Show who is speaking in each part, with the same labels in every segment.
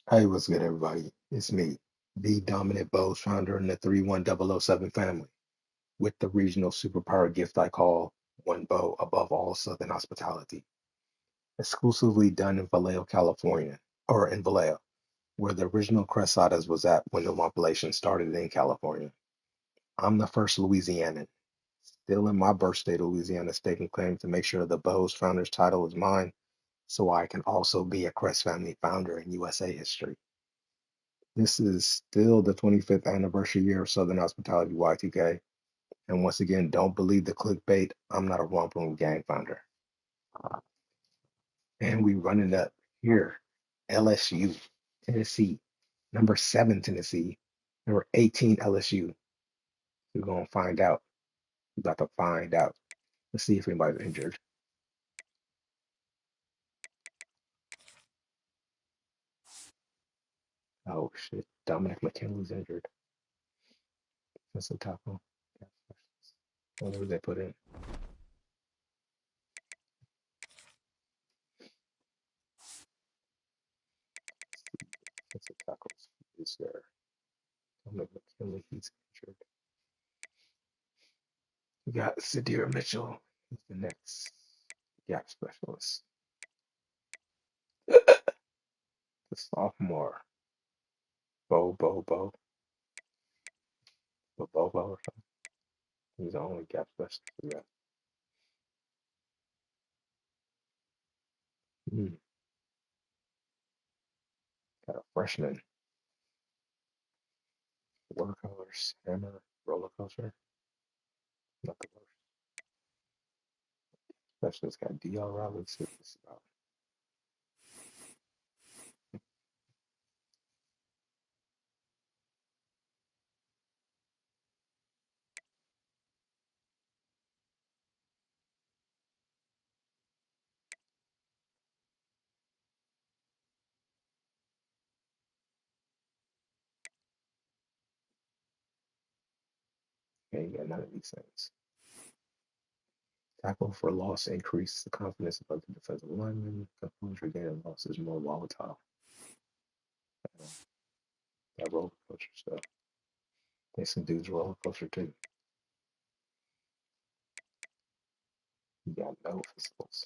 Speaker 1: Hey, what's good, everybody? It's me, the dominant Bose founder in the 31007 family, with the regional superpower gift I call One Bow above all Southern hospitality. Exclusively done in Vallejo, California, or in Vallejo, where the original Cresadas was at when the population started in California. I'm the first Louisianan, still in my birth state of Louisiana, staking claim to make sure the Bose founder's title is mine, so I can also be a Crest family founder in USA history. This is still the 25th anniversary year of Southern Hospitality Y2K. And once again, don't believe the clickbait. I'm not a Romper Room gang founder. And we running up here. LSU, Tennessee, number 7 Tennessee, number 18 LSU. We're gonna find out. We're about to find out. Let's see if anybody's injured. Oh shit. Dominic McKinley's injured. That's a tackle. I wonder who they put in. That's a tackle. Is there? Dominic McKinley, he's injured. We got Sadir Mitchell, who's the next gap specialist. The sophomore, Bo or something. He's the only gap specialist we got. Hmm. Got a freshman, watercolors, hammer, roller coaster. Not the worst. Specialist got D.L. Rollins. See what this is about. Ain't got none of these things. Tackle for loss increase the confidence of the defensive lineman. Composure gain loss is more volatile. That roller coaster stuff. There's some dudes roller coaster too. You got no physicals.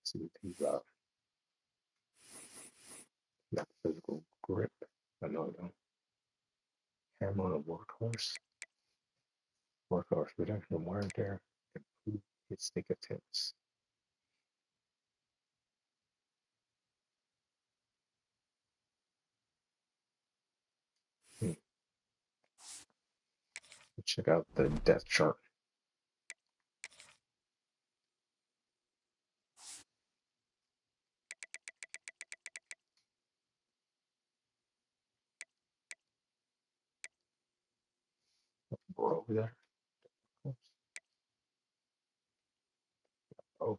Speaker 1: See what he's got. Not physical grip. I know I don't. Hammer on a workhorse. Workhorse reduction of wear and tear. Improve hit stick attempts. Hmm. Check out the depth chart. Bro over there. Oh,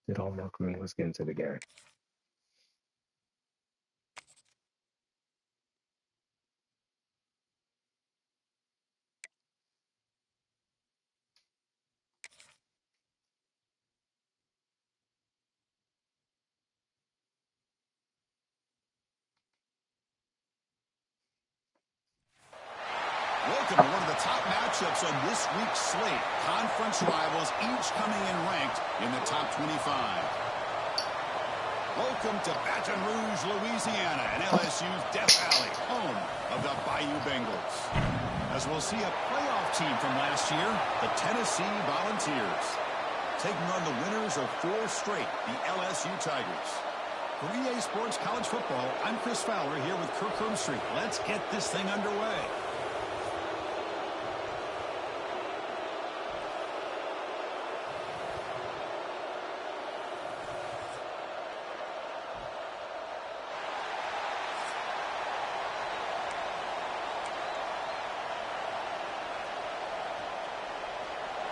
Speaker 1: did all marketing. Let's get into the game.
Speaker 2: Welcome to one of the top matchups on this week's slate. Conference rivals each coming in ranked in the top 25. Welcome to Baton Rouge, Louisiana, and LSU's Death Valley, home of the Bayou Bengals. As we'll see a playoff team from last year, the Tennessee Volunteers, taking on the winners of 4 straight, the LSU Tigers. For EA Sports College Football, I'm Chris Fowler here with Kirk Herbstreit. Let's get this thing underway.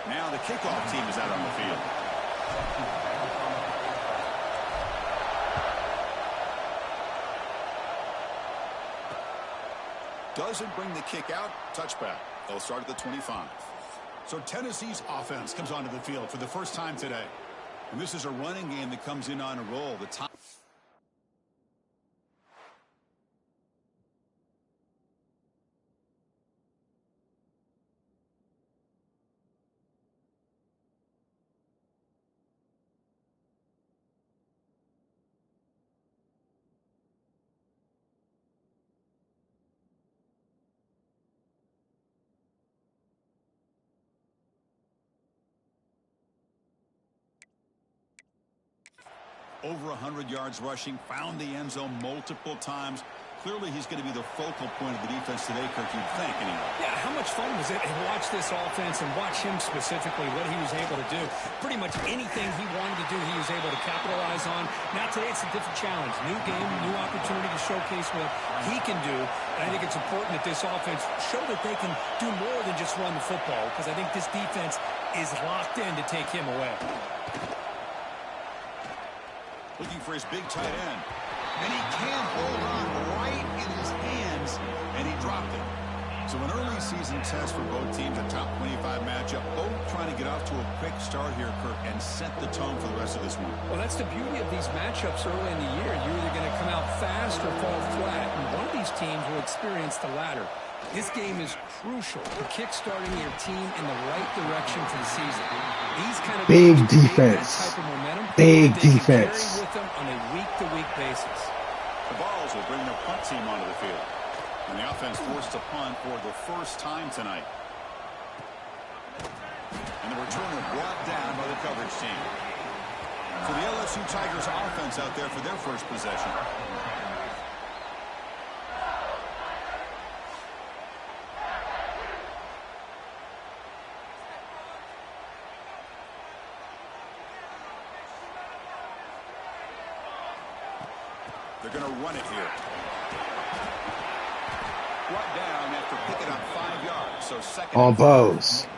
Speaker 2: Now the kickoff team is out on the field. Doesn't bring the kick out. Touchback. They'll start at the 25. So Tennessee's offense comes onto the field for the first time today. And this is a running game that comes in on a roll. The top. Over 100 yards rushing, found the end zone multiple times. Clearly, he's going to be the focal point of the defense today, Kirk, you'd think, anyway.
Speaker 3: Yeah, how much fun was it to watch this offense and watch him specifically, what he was able to do. Pretty much anything he wanted to do, he was able to capitalize on. Now today, it's a different challenge. New game, new opportunity to showcase what he can do. And I think it's important that this offense show that they can do more than just run the football, because I think this defense is locked in to take him away.
Speaker 2: Looking for his big tight end. And he can't hold on right in his hands, and he dropped it. So an early season test for both teams, a top 25 matchup. Both trying to get off to a quick start here, Kirk, and set the tone for the rest of this one.
Speaker 3: Well, that's the beauty of these matchups early in the year. You're either going to come out fast or fall flat, and one of these teams will experience the latter. This game is crucial for kick-starting your team in the right direction for the season. These kind of
Speaker 1: big defense. Big defense.
Speaker 3: With them on a week-to-week basis.
Speaker 2: The Balls will bring their punt team onto the field. And the offense forced to punt for the first time tonight. And the returner brought down by the coverage team. So the LSU Tigers offense out there for their first possession. They're going to run it here. Brought down after picking up 5 yards. So second
Speaker 1: on Bows.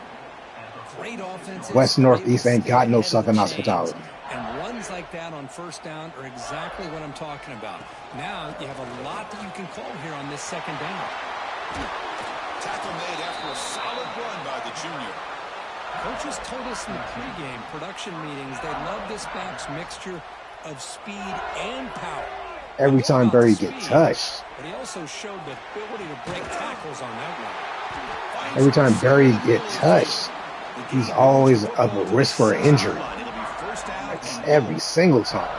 Speaker 3: Great offense.
Speaker 1: West Northeast ain't got no Southern hospitality.
Speaker 3: And runs like that on first down are exactly what I'm talking about. Now you have a lot that you can call here on this second down.
Speaker 2: Tackle made after a solid run by the junior.
Speaker 3: Coaches told us in the pregame production meetings they love this back's mixture of speed and power.
Speaker 1: Every time Barry get touched.
Speaker 3: But he also showed the ability to break tackles on that one.
Speaker 1: Every time Barry get touched, he's always up at risk for an injury. That's every single time.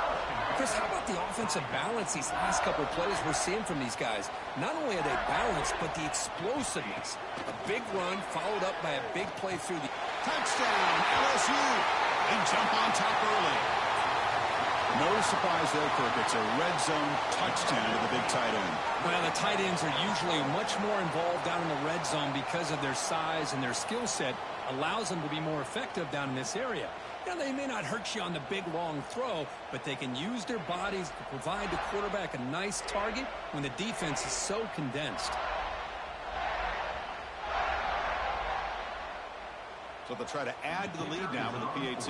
Speaker 3: Chris, how about the offensive balance these last couple of plays we're seeing from these guys? Not only are they balanced, but the explosiveness. A big run followed up by a big play through the
Speaker 2: touchdown, LSU. They jump on top early. No surprise there, Kirk. It's a red zone touchdown to the big tight end.
Speaker 3: Well, the tight ends are usually much more involved down in the red zone because of their size and their skill set allows them to be more effective down in this area. Now, they may not hurt you on the big, long throw, but they can use their bodies to provide the quarterback a nice target when the defense is so condensed.
Speaker 2: So they'll try to add to the lead now with the PAT.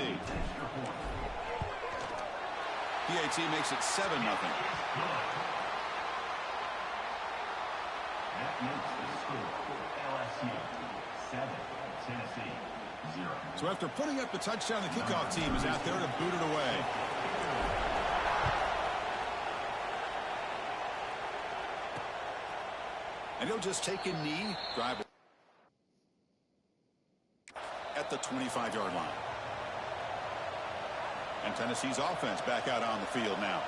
Speaker 2: PAT makes it 7-0.
Speaker 4: That makes the score for LSU 7, Tennessee 0.
Speaker 2: So after putting up the touchdown, the kickoff team is out there to boot it away. And he'll just take a knee, drive at the 25-yard line. And Tennessee's offense back out on the field now.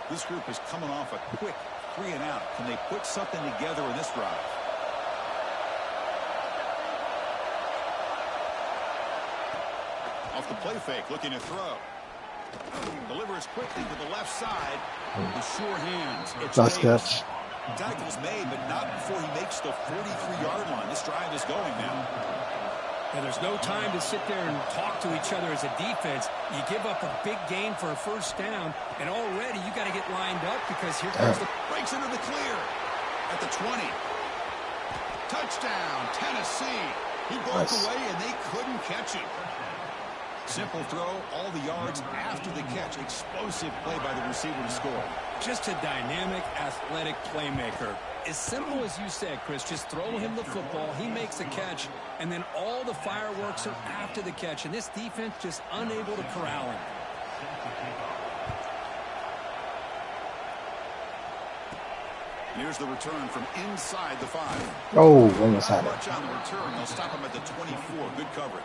Speaker 2: This group is coming off a quick 3-and-out. Can they put something together in this drive? Off the play fake, looking to throw. Delivers quickly to the left side. With sure hands, it's
Speaker 1: Nice
Speaker 2: Davis.
Speaker 1: catch.
Speaker 2: Tackle's made, but not before he makes the 43-yard line. This drive is going now.
Speaker 3: And there's no time to sit there and talk to each other as a defense. You give up a big gain for a first down, and already you got to get lined up because here comes the...
Speaker 2: Breaks into the clear at the 20. Touchdown, Tennessee. He broke away, and they couldn't catch him. Simple throw, all the yards after the catch. Explosive play by the receiver to score.
Speaker 3: Just a dynamic, athletic playmaker. As simple as you said, Chris, just throw him the football, he makes a catch, and then all the fireworks are after the catch. And this defense just unable to corral him.
Speaker 2: Here's the return from inside the 5.
Speaker 1: Oh, almost had it.
Speaker 2: Much on the return. They'll stop him at the 24. Good coverage.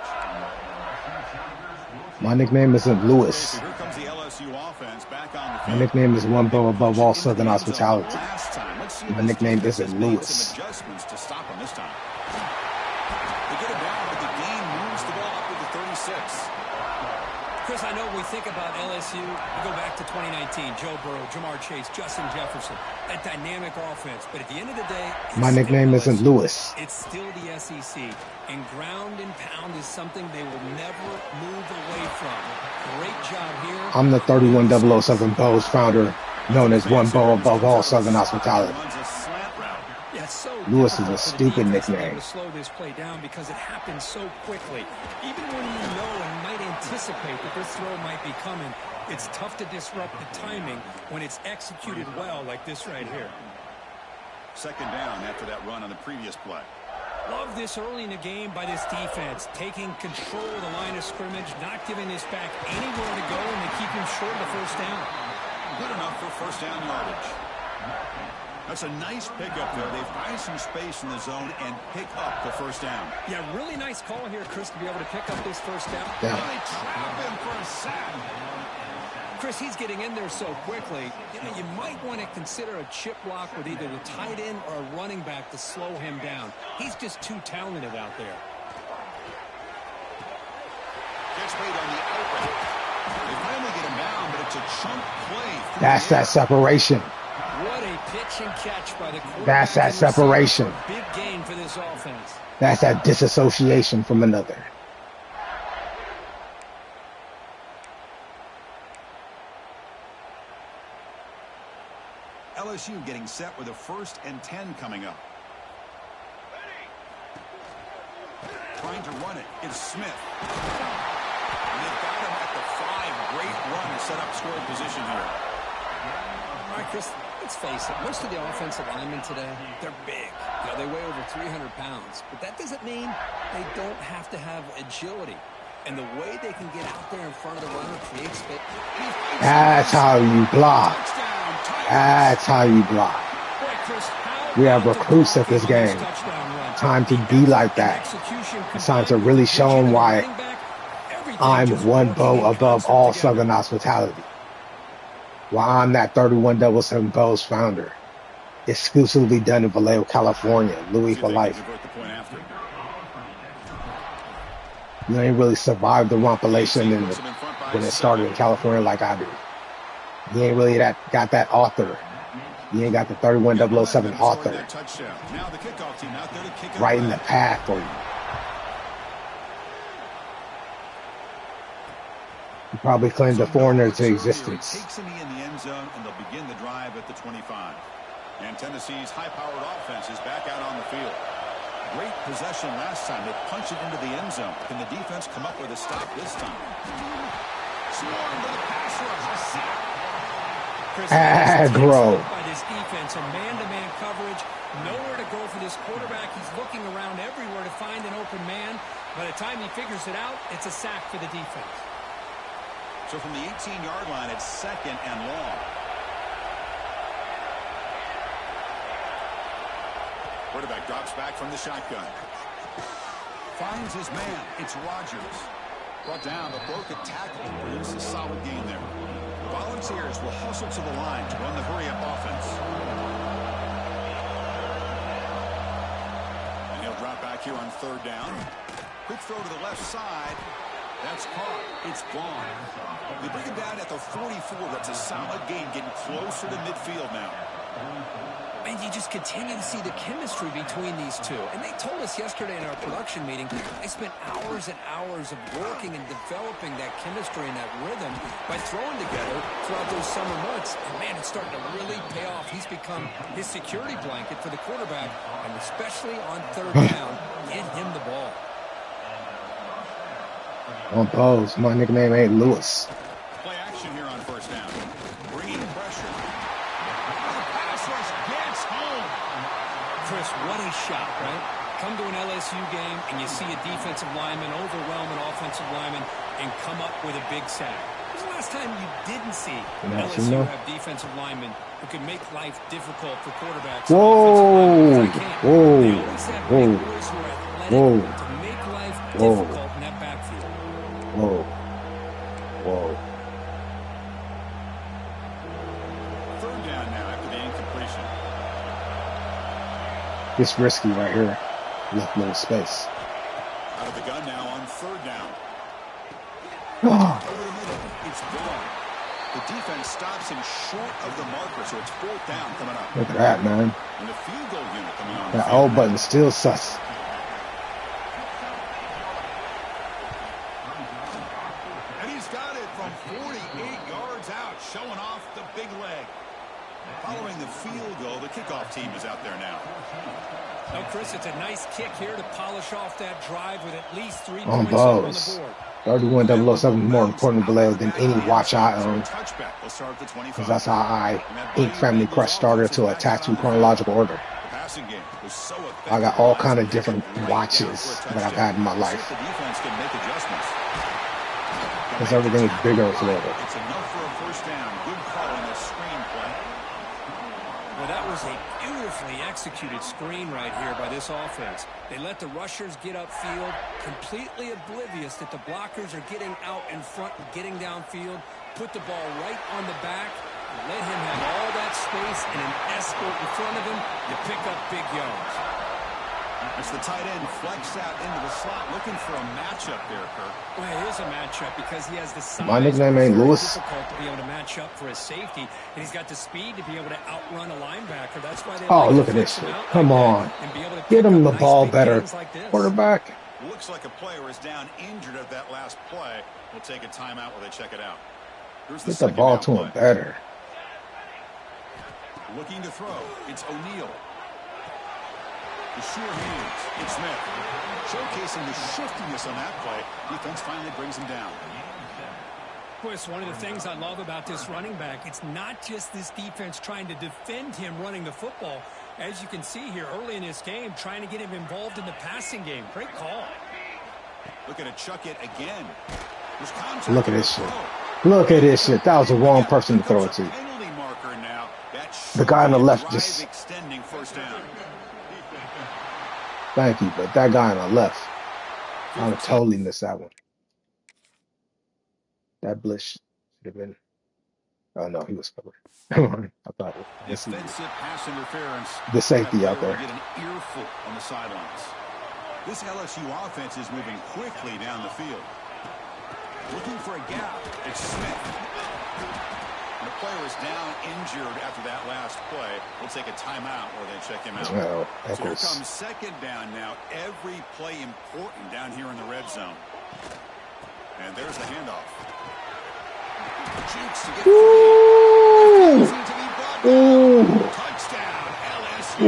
Speaker 1: My nickname isn't Lewis.
Speaker 2: Here comes the LSU offense back on the
Speaker 1: My
Speaker 2: field.
Speaker 1: nickname is one bow above all Southern hospitality. My nickname isn't Lewis.
Speaker 2: Adjustments to stop him this time. They get it down, but the game moves the ball up to the 36.
Speaker 3: Chris, I know we think about LSU, we go back to 2019, Joe Burrow, Jamar Chase, Justin Jefferson, that dynamic offense. But at the end of the day,
Speaker 1: My nickname isn't Lewis.
Speaker 3: It's still the SEC, and ground and pound is something they will never move away from. Great job here.
Speaker 1: I'm the 31007 Bows founder, known as one bow above all Southern hospitality.
Speaker 3: Yeah, so
Speaker 1: Lewis is a
Speaker 3: difficult for the
Speaker 1: stupid
Speaker 3: defense to be able
Speaker 1: nickname.
Speaker 3: to slow this play down because it happens so quickly. Even when you know and might anticipate that this throw might be coming, it's tough to disrupt the timing when it's executed well like this right here.
Speaker 2: Second down after that run on the previous play.
Speaker 3: Love this early in the game by this defense, taking control of the line of scrimmage, not giving this back anywhere to go, and they keep him short of the first down.
Speaker 2: Good enough for first down yardage. That's a nice pickup there. They find some space in the zone and pick up the first down.
Speaker 3: Yeah, really nice call here, Chris, to be able to pick up this first down.
Speaker 1: Yeah.
Speaker 2: They trap him for a sack.
Speaker 3: Chris, he's getting in there so quickly. You know, you might want to consider a chip block with either the tight end or a running back to slow him down. He's just too talented out there.
Speaker 2: Gets made on the outright. They finally get him down, but it's a chunk play.
Speaker 1: That's that separation.
Speaker 3: What a pitch and catch by the quarterback.
Speaker 1: That's that separation.
Speaker 3: Big gain for this offense.
Speaker 1: That's that disassociation from another.
Speaker 2: LSU getting set with a 1st and 10 coming up. Trying to run it. It's Smith. And they've got him at the 5. Great run to set up scoring position here.
Speaker 3: All right, Chris, let's face it. Most of the offensive linemen today, they're big. You know, they weigh over 300 pounds. But that doesn't mean they don't have to have agility. And the way they can get out there in front of the runner creates space.
Speaker 1: That's how you block. That's how you block. We have recruits at this game. Time to be like that. It's time to really show them why I'm one bow above all Southern hospitality. Why I'm that 31007 Bows founder. Exclusively done in Vallejo, California. Louis for life. You ain't really survived the rompulation when it started in California like I do. You ain't really got that author. You ain't got the 31007 author right in the path for you. You probably claimed a foreigner to existence.
Speaker 2: Takes him in the end zone, and they'll begin the drive at the 25. And Tennessee's high-powered offense is back out on the field. Great possession last time. They punch it into the end zone. Can the defense come up with a stop this time? Swarm to the pass rush. A sack.
Speaker 1: Aggro.
Speaker 3: By this defense, a man-to-man coverage, nowhere to go for this quarterback. He's looking around everywhere to find an open man. By the time he figures it out, it's a sack for the defense.
Speaker 2: So from the 18-yard line, it's 2nd and long. Quarterback drops back from the shotgun. Finds his man. It's Rogers. Brought down, but broke a tackle. Produces a solid gain there. The Volunteers will hustle to the line to run the hurry-up offense. And he'll drop back here on 3rd down. Quick throw to the left side. That's caught. It's gone. They bring him down at the 44. That's a solid gain, getting closer to midfield now.
Speaker 3: And you just continue to see the chemistry between these two. And they told us yesterday in our production meeting, they spent hours and hours of working and developing that chemistry and that rhythm by throwing together throughout those summer months. And, man, it's starting to really pay off. He's become his security blanket for the quarterback, and especially on third down, get him the ball.
Speaker 1: On pose. My nickname ain't Lewis.
Speaker 2: Play action here on first down. Bringing pressure. The pass rush gets home.
Speaker 3: Chris, what a shot, right? Come to an LSU game and you see a defensive lineman overwhelm an offensive lineman and come up with a big sack. When was the last time you didn't see LSU have defensive linemen who can make life difficult for quarterbacks?
Speaker 1: Whoa! Whoa!
Speaker 3: They always have big boys who are athletic to make life difficult in that backfield.
Speaker 1: Whoa. Whoa.
Speaker 2: Third down now after the incompletion.
Speaker 1: It's risky right here. Left little space.
Speaker 2: Out of the gun now on third down.
Speaker 1: Oh.
Speaker 2: Over the middle. It's gone. The defense stops him short of the marker, so it's fourth down coming up.
Speaker 1: Look at that, man.
Speaker 2: And the field goal unit coming on.
Speaker 1: That O button still sus.
Speaker 2: And he's got it from 48 yards out, showing off the big leg. Following the field goal, the kickoff team is out there now.
Speaker 3: Oh, Chris, it's a nice kick here to polish off that drive with at least 3
Speaker 1: On
Speaker 3: points on the
Speaker 1: balls.
Speaker 3: board.
Speaker 1: 31-007 is more important to Vallejo than any watch I own. Because that's how I ink Family Crush starter to a tattoo chronological order. I got all kind of different watches that I've had in my life. Because everything is bigger in Florida.
Speaker 2: It's enough for a first down. Good call on the screenplay.
Speaker 3: Well, that was a beautifully executed screen right here by this offense. They let the rushers get upfield, completely oblivious that the blockers are getting out in front and getting downfield, put the ball right on the back, let him have all that space and an escort in front of him. You pick up big yards.
Speaker 2: It's the tight end flexed out into the slot, looking for a matchup there, Kirk.
Speaker 3: Well, it is a matchup because he has the size.
Speaker 1: My nickname ain't Lewis.
Speaker 3: It's difficult to be able to match up for his safety, and he's got the speed to be able to outrun a linebacker. That's why they
Speaker 1: look at this shit. Come on. Get him the ball better. Quarterback.
Speaker 2: Looks like a player is down injured at that last play. We'll take a timeout while they check it out.
Speaker 1: Get the ball to him better.
Speaker 2: Looking to throw. It's O'Neal. The sure hands. It's Smith. Showcasing the shiftiness on that play. Defense finally brings him down.
Speaker 3: Chris, one of the things I love about this running back, it's not just this defense trying to defend him running the football. As you can see here early in this game, trying to get him involved in the passing game. Great call.
Speaker 2: Looking to chuck it again.
Speaker 1: Look at this shit. Look at this shit. That was the wrong person to throw it to. The guy on the left just...
Speaker 2: extending first down.
Speaker 1: Thank you, but that guy on the left, I would totally miss that one. That blitz should have been. Oh no, he was covered. I thought it was
Speaker 2: defensive pass interference.
Speaker 1: The safety out there.
Speaker 2: Get an earful on the sidelines. This LSU offense is moving quickly down the field. Looking for a gap. It's Smith. And the player is down injured after that last play. We'll take a timeout while they check him out.
Speaker 1: Well,
Speaker 2: so here comes second down now. Every play important down here in the red zone. And there's the handoff. Jukes to get touchdown, LSU.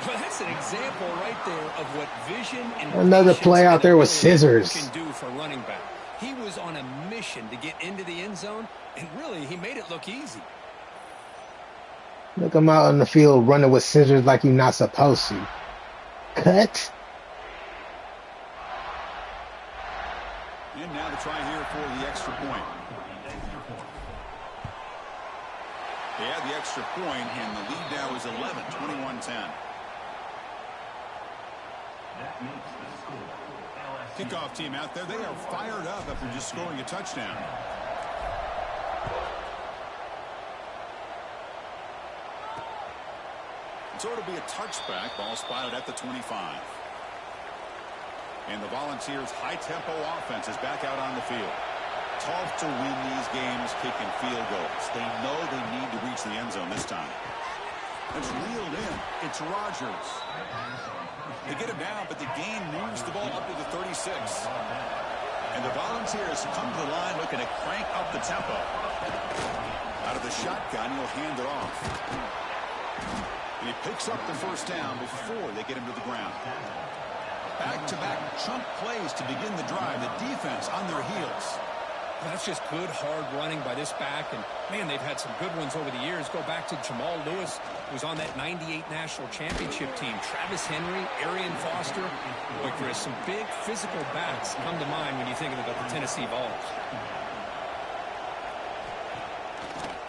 Speaker 3: Well, that's an example right there of what vision and
Speaker 1: another play out there with scissors
Speaker 3: can do for running back. He was on a mission to get into the end zone, and really, he made it look easy.
Speaker 1: Look him out on the field running with scissors like you're not supposed to. Cut.
Speaker 2: And now to try here for the extra point. They had the extra point, and the lead now is 11, 21-10. Kickoff team out there, they are fired up after just scoring a touchdown. So it'll be a touchback, ball spotted at the 25. And the Volunteers' high-tempo offense is back out on the field. Tough to win these games kicking field goals. They know they need to reach the end zone this time. It's reeled in. It's Rodgers. They get him down, but the gain moves the ball up to the 36. And the Volunteers come to the line looking to crank up the tempo. Out of the shotgun, he'll hand it off. And he picks up the first down before they get him to the ground. Back-to-back chunk plays to begin the drive. The defense on their heels.
Speaker 3: That's just good, hard running by this back. And, man, they've had some good ones over the years. Go back to Jamal Lewis, who was on that 98 National Championship team. Travis Henry, Arian Foster. Boy, Chris, some big physical backs come to mind when you think about the Tennessee Vols.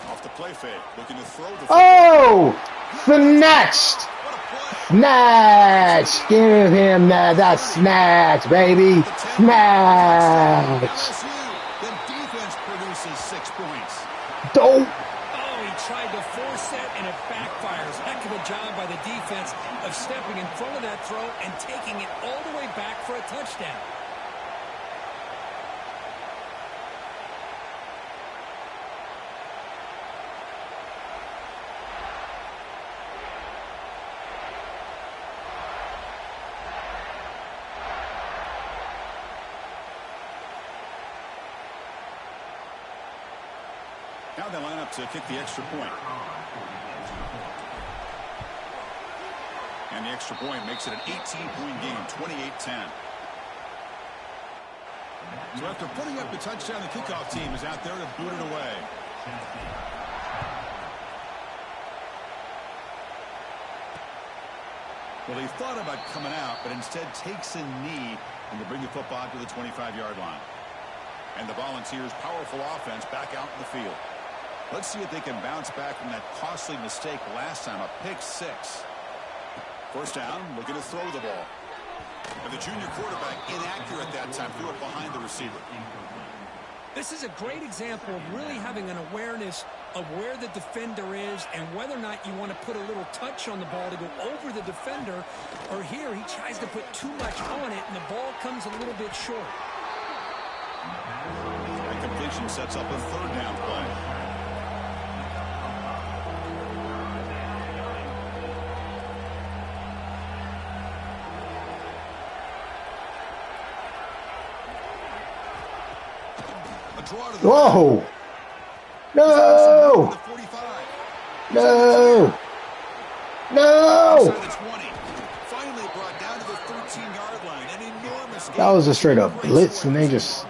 Speaker 2: Off the play fake, looking to throw the football.
Speaker 1: Snatched! Snatch! Give him that. That's snatch, baby. Snatch!
Speaker 2: LSU, the defense produces 6 points.
Speaker 1: Dope.
Speaker 3: Oh, he tried to force that, and it backfires. Heck of a job by the defense of stepping in front of that throw and taking it all the way back for a touchdown.
Speaker 2: Now they line up to kick the extra point. And the extra point makes it an 18-point game, 28-10. So after putting up the touchdown, the kickoff team is out there to boot it away. Well, he thought about coming out, but instead takes a knee and will bring the football to the 25-yard line. And the Volunteers' powerful offense back out in the field. Let's see if they can bounce back from that costly mistake last time, a pick 6. First down, looking to throw the ball. And the junior quarterback inaccurate that time, threw it behind the receiver.
Speaker 3: This is a great example of really having an awareness of where the defender is and whether or not you want to put a little touch on the ball to go over the defender, or here he tries to put too much on it and the ball comes a little bit short.
Speaker 2: That completion sets up a third down play.
Speaker 1: Whoa! No! No! No! That was a straight up blitz, and they just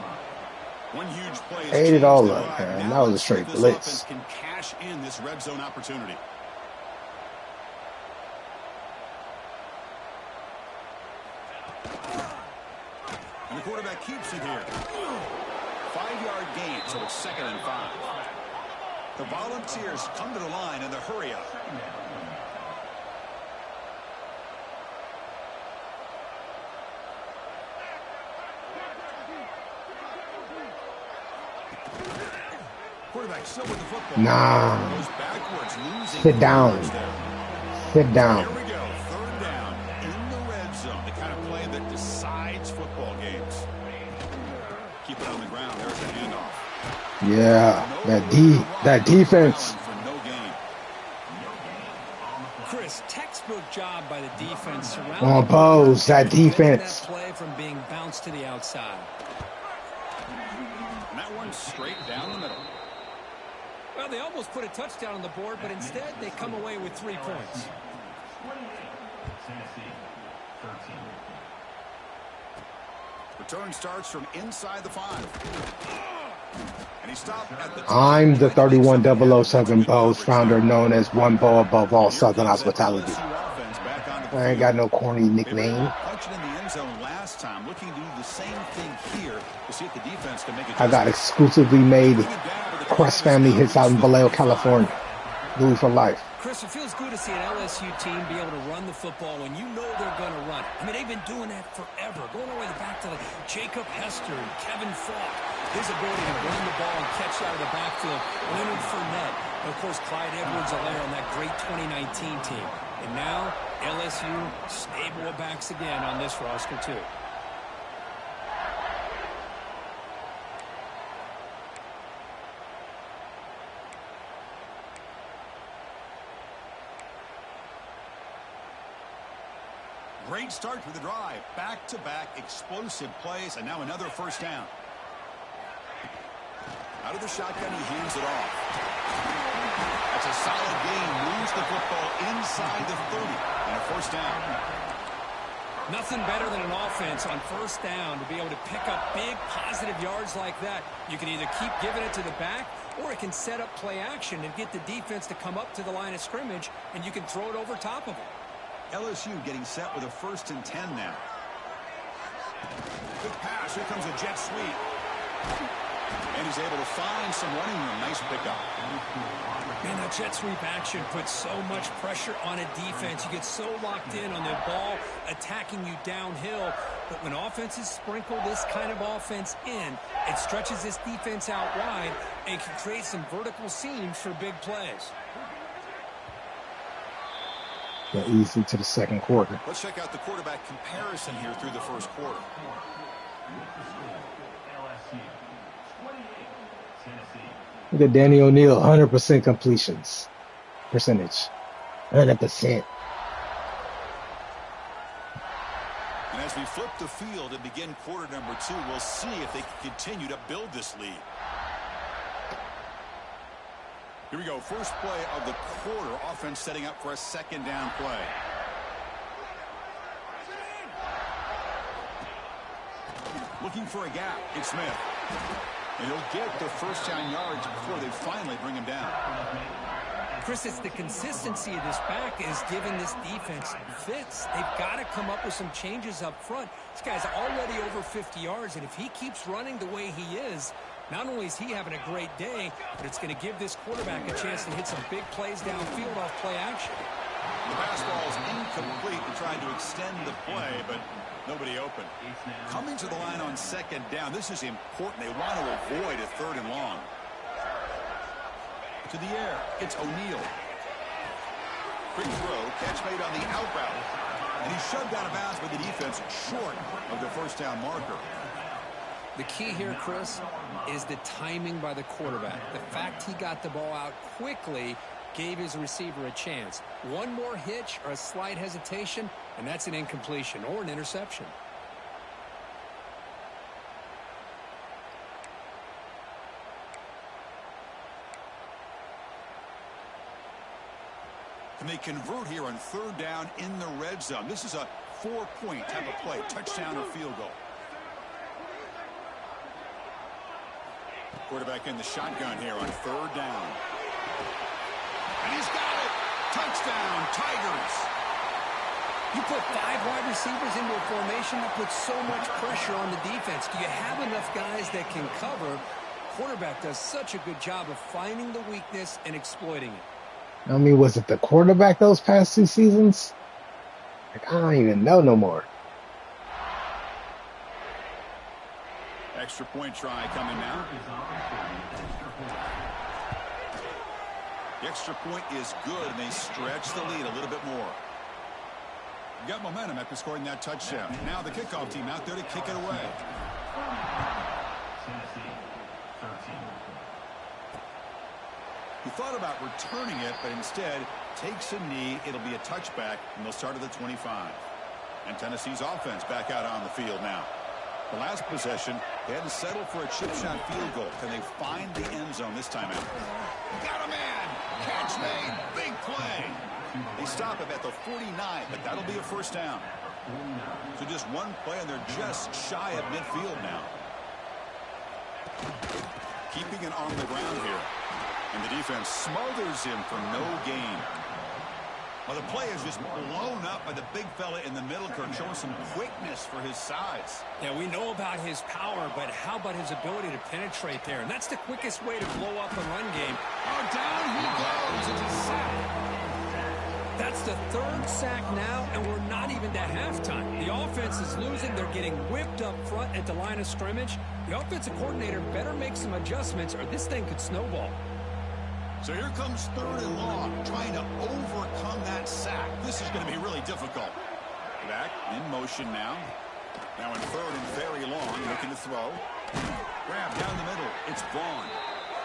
Speaker 1: ate it all up, man. That was a straight blitz.
Speaker 2: Can cash in this red zone opportunity. And the quarterback keeps it here. 5-yard gain, so it's 2nd and 5. The Volunteers come to the line in the hurry up. Quarterback still with the football.
Speaker 1: Nah.
Speaker 2: Goes backwards, losing.
Speaker 1: Sit down. Sit down.
Speaker 2: Here we go. 3rd down in the red zone. The kind of play that decides football games. Keep it on the ground. There's a handoff.
Speaker 1: Yeah, that defense.
Speaker 3: Chris, textbook job by the defense.
Speaker 1: On Bose, that defense.
Speaker 3: That play from being bounced to the outside.
Speaker 2: And that one straight down the middle.
Speaker 3: Well, they almost put a touchdown on the board, but instead they come away with 3 points.
Speaker 2: Return starts from inside the 5. And he stopped at the
Speaker 1: I'm the 31007 Bose founder, known as One Bow Above All Southern Hospitality. I ain't got no corny nickname.
Speaker 2: Punching in the end zone last time, looking to do the same thing here to see if the defense can make it.
Speaker 1: I got exclusively made Crust Family hits out in Vallejo, California. Louis for life.
Speaker 3: Chris, it feels good to see an LSU team be able to run the football when you know they're going to run. I mean, they've been doing that forever, going all the way back to Jacob Hester and Kevin Falk. His ability to run the ball and catch out of the backfield, Leonard Fournette, and of course Clyde Edwards-Helaire on that great 2019 team. And now LSU stable of backs again on this roster too.
Speaker 2: Great start to the drive. Back-to-back explosive plays, and now another first down. Out of the shotgun, he hands it off. That's a solid gain. Moves the football inside the 30 and a first down.
Speaker 3: Nothing better than an offense on first down to be able to pick up big positive yards like that. You can either keep giving it to the back, or it can set up play action and get the defense to come up to the line of scrimmage, and you can throw it over top of them.
Speaker 2: LSU getting set with a 1st and 10 now. Quick pass. Here comes a jet sweep. And he's able to find some running room. Nice pickup.
Speaker 3: Man, that jet sweep action puts so much pressure on a defense. You get so locked in on the ball attacking you downhill. But when offenses sprinkle this kind of offense in, it stretches this defense out wide and can create some vertical seams for big plays.
Speaker 1: Get easy to the second quarter.
Speaker 2: Let's check out the quarterback comparison here through the first quarter.
Speaker 4: LSU 28, Tennessee.
Speaker 1: Look at Danny O'Neal, 100% completions percentage. 100%.
Speaker 2: And as we flip the field and begin quarter number 2, we'll see if they can continue to build this lead. Here we go. First play of the quarter. Offense setting up for a 2nd down play. Looking for a gap. It's Smith. And he'll get the first down yards before they finally bring him down.
Speaker 3: Chris, it's the consistency of this back is giving this defense fits. They've got to come up with some changes up front. This guy's already over 50 yards, and if he keeps running the way he is, not only is he having a great day, but it's going to give this quarterback a chance to hit some big plays downfield off play action.
Speaker 2: The pass ball is incomplete and trying to extend the play, but nobody open. Coming to the line on 2nd down. This is important. They want to avoid a 3rd and long. To the air. It's O'Neal. Quick throw. Catch made on the out route. And he's shoved out of bounds with the defense short of the first down marker.
Speaker 3: The key here, Chris, is the timing by the quarterback. The fact he got the ball out quickly gave his receiver a chance. One more hitch or a slight hesitation, and that's an incompletion or an interception.
Speaker 2: And they convert here on 3rd down in the red zone. This is a 4-point type of play, touchdown or field goal. Quarterback in the shotgun here on 3rd down. And he's got it. Touchdown, Tigers.
Speaker 3: You put 5 wide receivers into a formation that puts so much pressure on the defense. Do you have enough guys that can cover? Quarterback does such a good job of finding the weakness and exploiting it.
Speaker 1: I mean, was it the quarterback those past 2 seasons? Like, I don't even know no more.
Speaker 2: Extra point try coming now. The extra point is good, and they stretch the lead a little bit more. Got momentum after scoring that touchdown. Now the kickoff team out there to kick it away.
Speaker 4: Tennessee 13.
Speaker 2: He thought about returning it, but instead takes a knee. It'll be a touchback, and they'll start at the 25. And Tennessee's offense back out on the field now. The last possession, they had to settle for a chip shot field goal. Can they find the end zone this time out? Got a man! Catch made! Big play! They stop him at the 49, but that'll be a first down. So just one play, and they're just shy of midfield now. Keeping it on the ground here. And the defense smothers him for no gain. Well, the play is just blown up by the big fella in the middle, Kirk, showing some quickness for his size.
Speaker 3: Yeah, we know about his power, but how about his ability to penetrate there? And that's the quickest way to blow up a run game.
Speaker 2: Oh, down he goes. It's a sack.
Speaker 3: That's the 3rd sack now, and we're not even to halftime. The offense is losing. They're getting whipped up front at the line of scrimmage. The offensive coordinator better make some adjustments, or this thing could snowball.
Speaker 2: So here comes 3rd and long, trying to overcome that sack. This is going to be really difficult. Back in motion now. Now in 3rd and very long, looking to throw. Grab down the middle. It's Vaughn.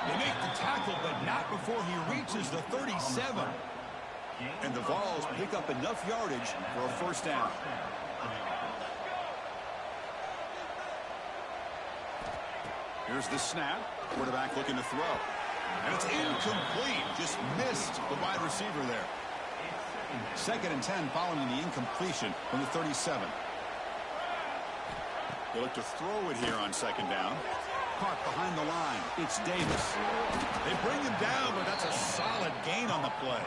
Speaker 2: They make the tackle, but not before he reaches the 37. And the Vols pick up enough yardage for a first down. Here's the snap. Quarterback looking to throw. And it's incomplete. Just missed the wide receiver there. 2nd and 10 following the incompletion from the 37. They look to throw it here on 2nd down. Caught behind the line. It's Davis. They bring him down, but that's a solid gain on the play.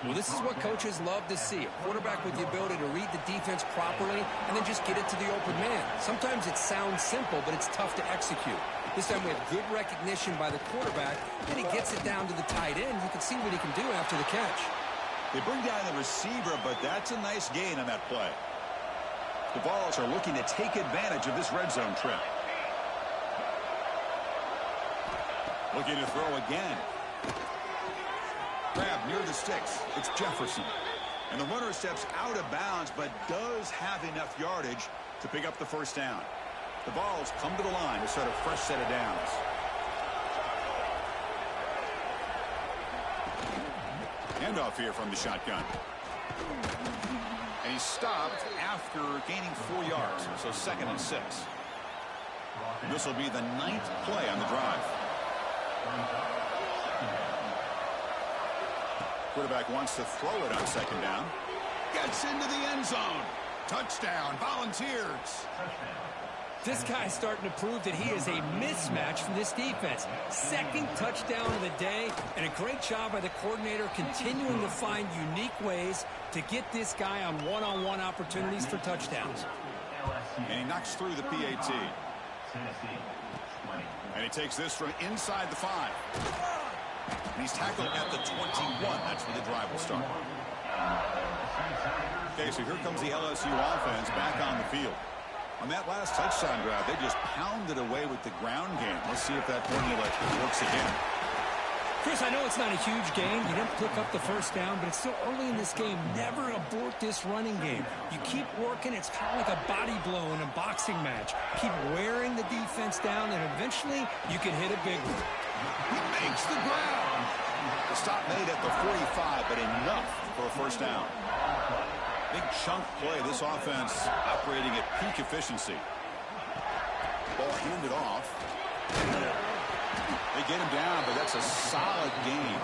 Speaker 3: Well, this is what coaches love to see. A quarterback with the ability to read the defense properly and then just get it to the open man. Sometimes it sounds simple, but it's tough to execute. This time we have good recognition by the quarterback, and he gets it down to the tight end. You can see what he can do after the catch.
Speaker 2: They bring down the receiver, but that's a nice gain on that play. The Vols are looking to take advantage of this red zone trip. Looking to throw again. Grab near the sticks. It's Jefferson. And the runner steps out of bounds, but does have enough yardage to pick up the first down. The Vols come to the line to start a fresh set of downs. Handoff here from the shotgun. And he stopped after gaining 4 yards. So 2nd and 6. This will be the 9th play on the drive. Quarterback wants to throw it on 2nd down. Gets into the end zone. Touchdown, Volunteers.
Speaker 3: This guy's starting to prove that he is a mismatch for this defense. 2nd touchdown of the day, and a great job by the coordinator continuing to find unique ways to get this guy on one-on-one opportunities for touchdowns.
Speaker 2: And he knocks through the PAT. And he takes this from inside the 5. And he's tackled at the 21. That's where the drive will start. Okay, so here comes the LSU offense back on the field. On that last touchdown drive, they just pounded away with the ground game. Let's see if that formula works again.
Speaker 3: Chris, I know it's not a huge gain. You didn't pick up the first down, but it's still early in this game. Never abort this running game. You keep working. It's kind of like a body blow in a boxing match. Keep wearing the defense down, and eventually you can hit a big one.
Speaker 2: He makes the ground. The stop made at the 45, but enough for a first down. Big chunk play. This offense operating at peak efficiency. Ball handed off. They get him down, but that's a solid gain.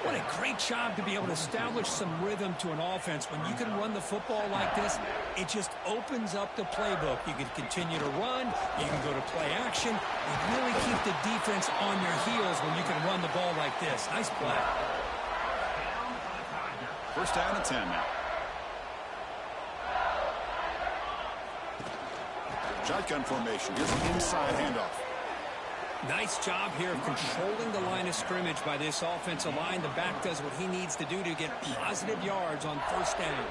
Speaker 3: What a great job to be able to establish some rhythm to an offense. When you can run the football like this, it just opens up the playbook. You can continue to run. You can go to play action. You really keep the defense on your heels when you can run the ball like this. Nice play.
Speaker 2: First down and 10 now. Shotgun formation. Here's an inside handoff.
Speaker 3: Nice job here of controlling the line of scrimmage by this offensive line. The back does what he needs to do to get positive yards on first down.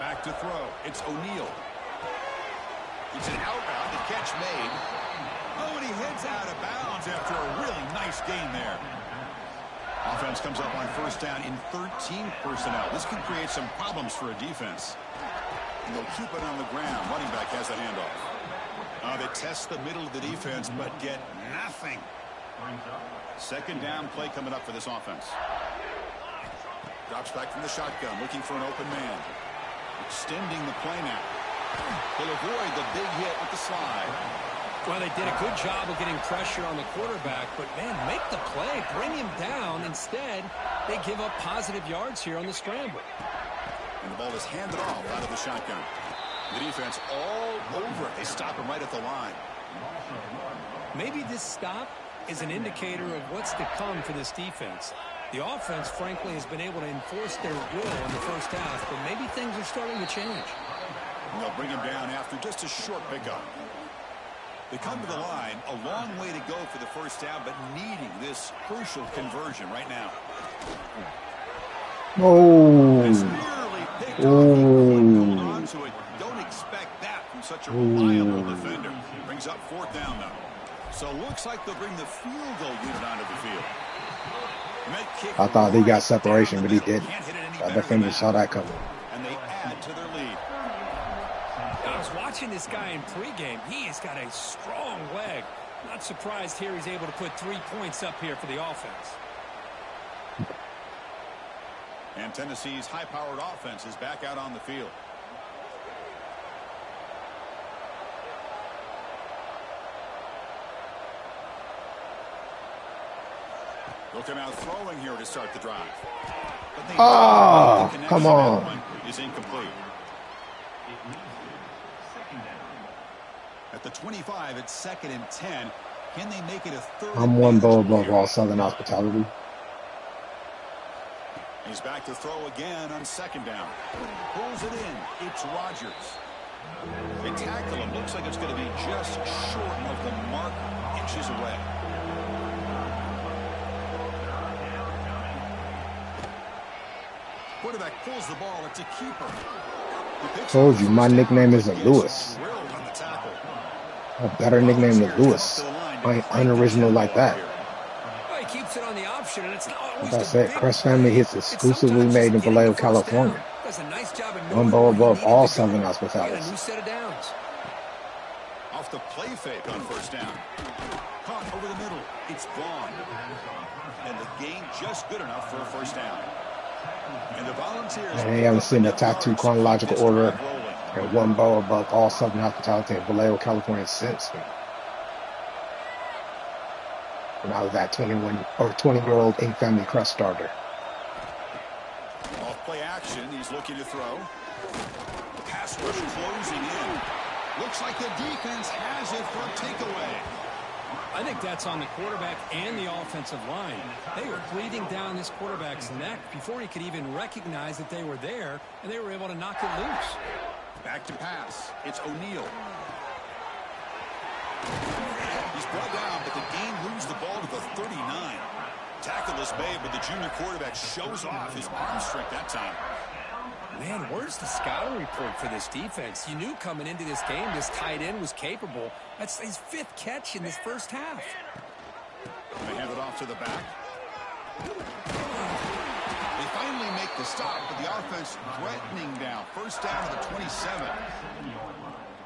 Speaker 2: Back to throw. It's O'Neal. It's an out-route. The catch made. Oh, and he heads out of bounds after a really nice gain there. Offense comes up on first down in 13 personnel. This can create some problems for a defense. And they'll keep it on the ground. Running back has the handoff. They test the middle of the defense, but get nothing. 2nd down play coming up for this offense. Drops back from the shotgun, looking for an open man. Extending the play now. They'll avoid the big hit with the slide.
Speaker 3: Well, they did a good job of getting pressure on the quarterback, but, man, make the play. Bring him down. Instead, they give up positive yards here on the scramble.
Speaker 2: And the ball is handed off out of the shotgun. The defense all over it. They stop him right at the line.
Speaker 3: Maybe this stop is an indicator of what's to come for this defense. The offense, frankly, has been able to enforce their will in the first half, but maybe things are starting to change.
Speaker 2: And they'll bring him down after just a short pickup. They come to the line, a long way to go for the first down, but needing this crucial conversion right now.
Speaker 1: Oh.
Speaker 2: It's nearly picked off. Hold on to it. Don't expect that from such a reliable defender. Brings up 4th down now. So it looks like they'll bring the field goal unit onto the field.
Speaker 1: I thought he got separation, but he didn't. The defender saw that coming.
Speaker 2: And they add to their lead.
Speaker 3: I was watching this guy in pregame. He has got a strong leg. Not surprised here he's able to put 3 points up here for the offense.
Speaker 2: And Tennessee's high-powered offense is back out on the field. Looking out throwing here to start the drive.
Speaker 1: Oh, come on.
Speaker 2: Is incomplete. At the 25, it's 2nd and 10. Can they make it a third?
Speaker 1: I'm one bow above all Southern hospitality.
Speaker 2: He's back to throw again on 2nd down. Pulls it in. It's Rodgers. They tackle him. Looks like it's going to be just short of the mark, inches away. Quarterback pulls the ball. It's a keeper.
Speaker 1: Told you my nickname isn't Lewis. A better nickname than Lewis. I ain't unoriginal like that.
Speaker 3: Well, he keeps it on the option, and it's not always
Speaker 1: Like I said, Crest Family hits exclusively made in Vallejo, California.
Speaker 3: Does a nice job of
Speaker 1: One bow above all Southern hospitality.
Speaker 3: a new set of downs.
Speaker 2: Off the play fake on 1st down. Caught over the middle. It's Vaughn. And the gain just good enough for a 1st down. And the Volunteers.
Speaker 1: And they haven't seen the top 2 chronological order and one bow above all Southern hospitality in Vallejo, California since when I was that 20-year-old Inc. Family Crest starter.
Speaker 2: Off play action. He's looking to throw. Pass rush closing in. Looks like the defense has it for a takeaway.
Speaker 3: I think that's on the quarterback and the offensive line. They were breathing down this quarterback's neck before he could even recognize that they were there, and they were able to knock it loose.
Speaker 2: Back to pass. It's O'Neal. He's brought down, but the game moves the ball to the 39. Tackle is made, but the junior quarterback shows off his arm strength that time.
Speaker 3: Man, where's the scouting report for this defense? You knew coming into this game this tight end was capable. That's his 5th catch in this first half.
Speaker 2: They hand it off to the back. They finally make the stop, but the offense threatening down. 1st down to the 27.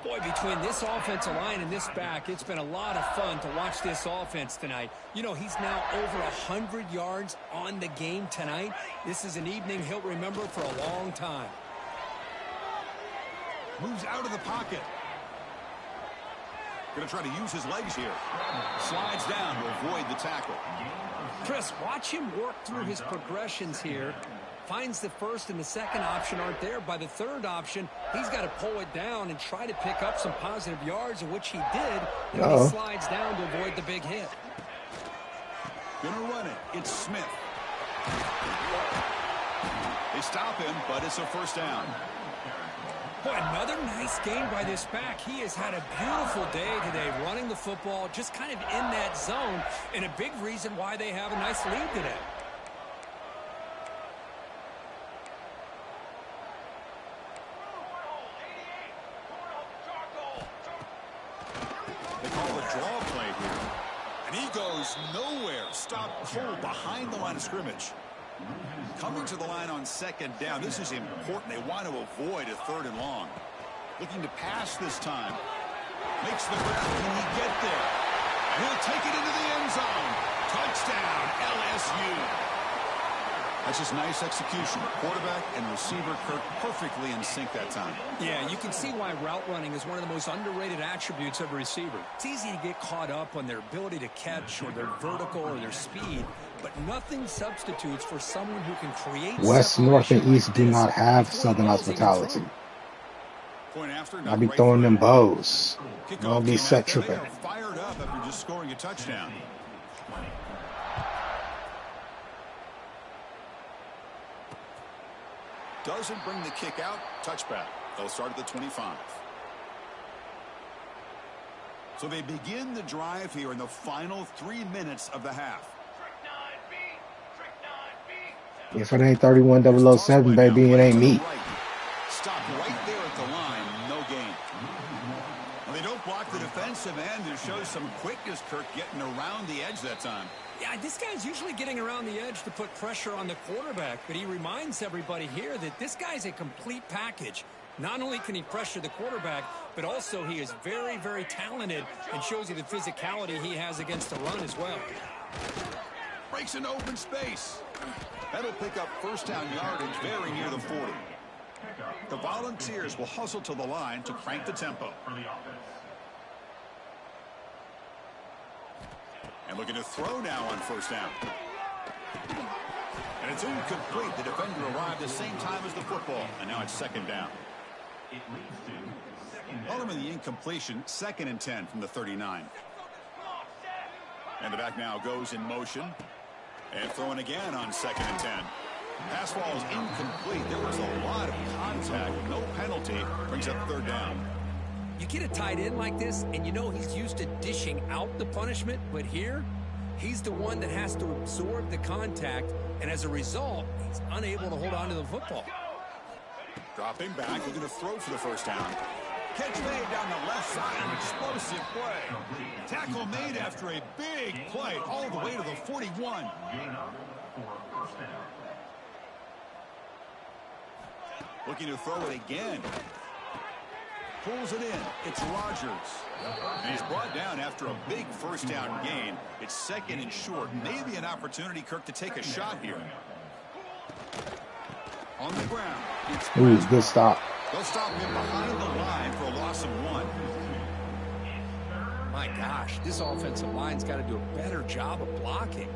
Speaker 3: Boy, between this offensive line and this back, it's been a lot of fun to watch this offense tonight. You know, he's now over 100 yards on the game tonight. This is an evening he'll remember for a long time.
Speaker 2: Moves out of the pocket. Going to try to use his legs here. Slides down to avoid the tackle.
Speaker 3: Chris, watch him work through his progressions here. Finds the 1st and the 2nd option aren't there. By the 3rd option, he's got to pull it down and try to pick up some positive yards, of which he did. And he slides down to avoid the big hit.
Speaker 2: Gonna run it. It's Smith. They stop him, but it's a 1st down.
Speaker 3: Boy, another nice game by this back. He has had a beautiful day today running the football, just kind of in that zone, and a big reason why they have a nice lead today.
Speaker 2: They call a draw play here. And he goes nowhere. Stop pull behind the line of scrimmage. Coming to the line on 2nd down. This is important. They want to avoid a 3rd and long. Looking to pass this time. Makes the grab. Can he get there? He'll take it into the end zone. Touchdown, LSU. That's just nice execution. Quarterback and receiver Kirk perfectly in sync that time.
Speaker 3: Yeah, you can see why route running is one of the most underrated attributes of a receiver. It's easy to get caught up on their ability to catch or their vertical or their speed, but nothing substitutes for someone who can create.
Speaker 1: West, North, and East do not have Southern hospitality. I be throwing them bows. I'll be set tripping.
Speaker 2: Fired up after just scoring a touchdown. Doesn't bring the kick out. Touchback. They'll start at the 25. So they begin the drive here in the final 3 minutes of the half.
Speaker 1: If it ain't 31007, baby, it ain't me.
Speaker 2: Stop right there at the line. No gain. Well, they don't block the defensive end. It shows some quickness, Kirk, getting around the edge that time.
Speaker 3: Yeah, this guy's usually getting around the edge to put pressure on the quarterback, but he reminds everybody here that this guy's a complete package. Not only can he pressure the quarterback, but also he is very, very talented and shows you the physicality he has against the run as well.
Speaker 2: breaks into open space. That'll pick up first down yardage very near the 40. The Volunteers will hustle to the line to crank the tempo. And looking to throw now on first down. And it's incomplete. The defender arrived the same time as the football. And now it's second down. Following the incompletion, 2nd and 10 from the 39. And the back now goes in motion. And throwing again on 2nd and 10. Pass ball is incomplete. There was a lot of contact. No penalty. Brings up third down.
Speaker 3: You get a tight end like this, and you know he's used to dishing out the punishment. But here, he's the one that has to absorb the contact. And as a result, he's unable to hold on to the football.
Speaker 2: Dropping back. Looking to throw for the first down. Catch made down the left side. An explosive play. Tackle made after a big play all the way to the 41. Looking to throw it again. Pulls it in. It's Rodgers. And he's brought down after a big first down gain. It's 2nd and short. Maybe an opportunity, Kirk, to take a shot here. On the ground.
Speaker 1: Ooh, good stop.
Speaker 2: They'll stop him behind the line for a loss of 1.
Speaker 3: My gosh, this offensive line's got to do a better job of blocking.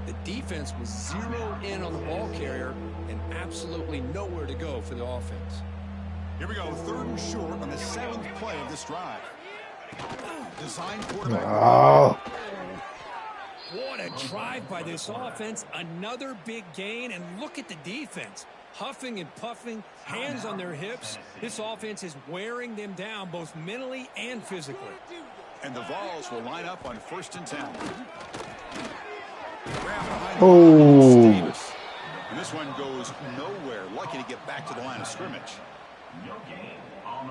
Speaker 3: The defense was zeroed in on the ball carrier and absolutely nowhere to go for the offense.
Speaker 2: Here we go, 3rd and short on the 7th play of this drive. Design quarterback.
Speaker 1: Oh.
Speaker 3: What a drive by this offense. Another big gain, and look at the defense. Huffing and puffing, hands on their hips. This offense is wearing them down both mentally and physically.
Speaker 2: And the Vols will line up on 1st and 10.
Speaker 1: Oh.
Speaker 2: And this one goes nowhere. Lucky to get back to the line of scrimmage.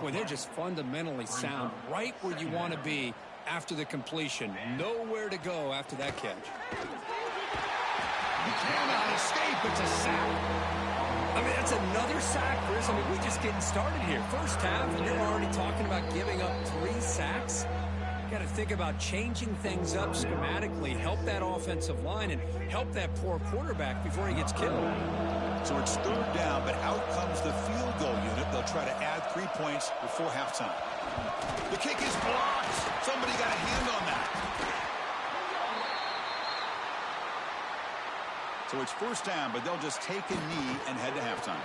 Speaker 3: Boy, they're just fundamentally sound right where you want to be after the completion. Nowhere to go after that catch.
Speaker 2: He cannot escape. It's a sack.
Speaker 3: I mean, that's another sack, Chris. I mean, we're just getting started here. First half, and you're already talking about giving up 3 sacks. You got to think about changing things up schematically, help that offensive line, and help that poor quarterback before he gets killed.
Speaker 2: So it's 3rd down, but out comes the field goal unit. They'll try to add 3 points before halftime. The kick is blocked. Somebody got a hand on that. So it's 1st down, but they'll just take a knee and head to halftime.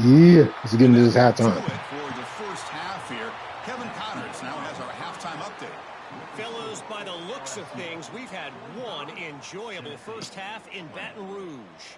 Speaker 1: Yeah, it's getting to this halftime.
Speaker 2: For the first half here, Kevin Connors now has our halftime update.
Speaker 5: Fellows, by the looks of things, we've had one enjoyable first half in Baton Rouge.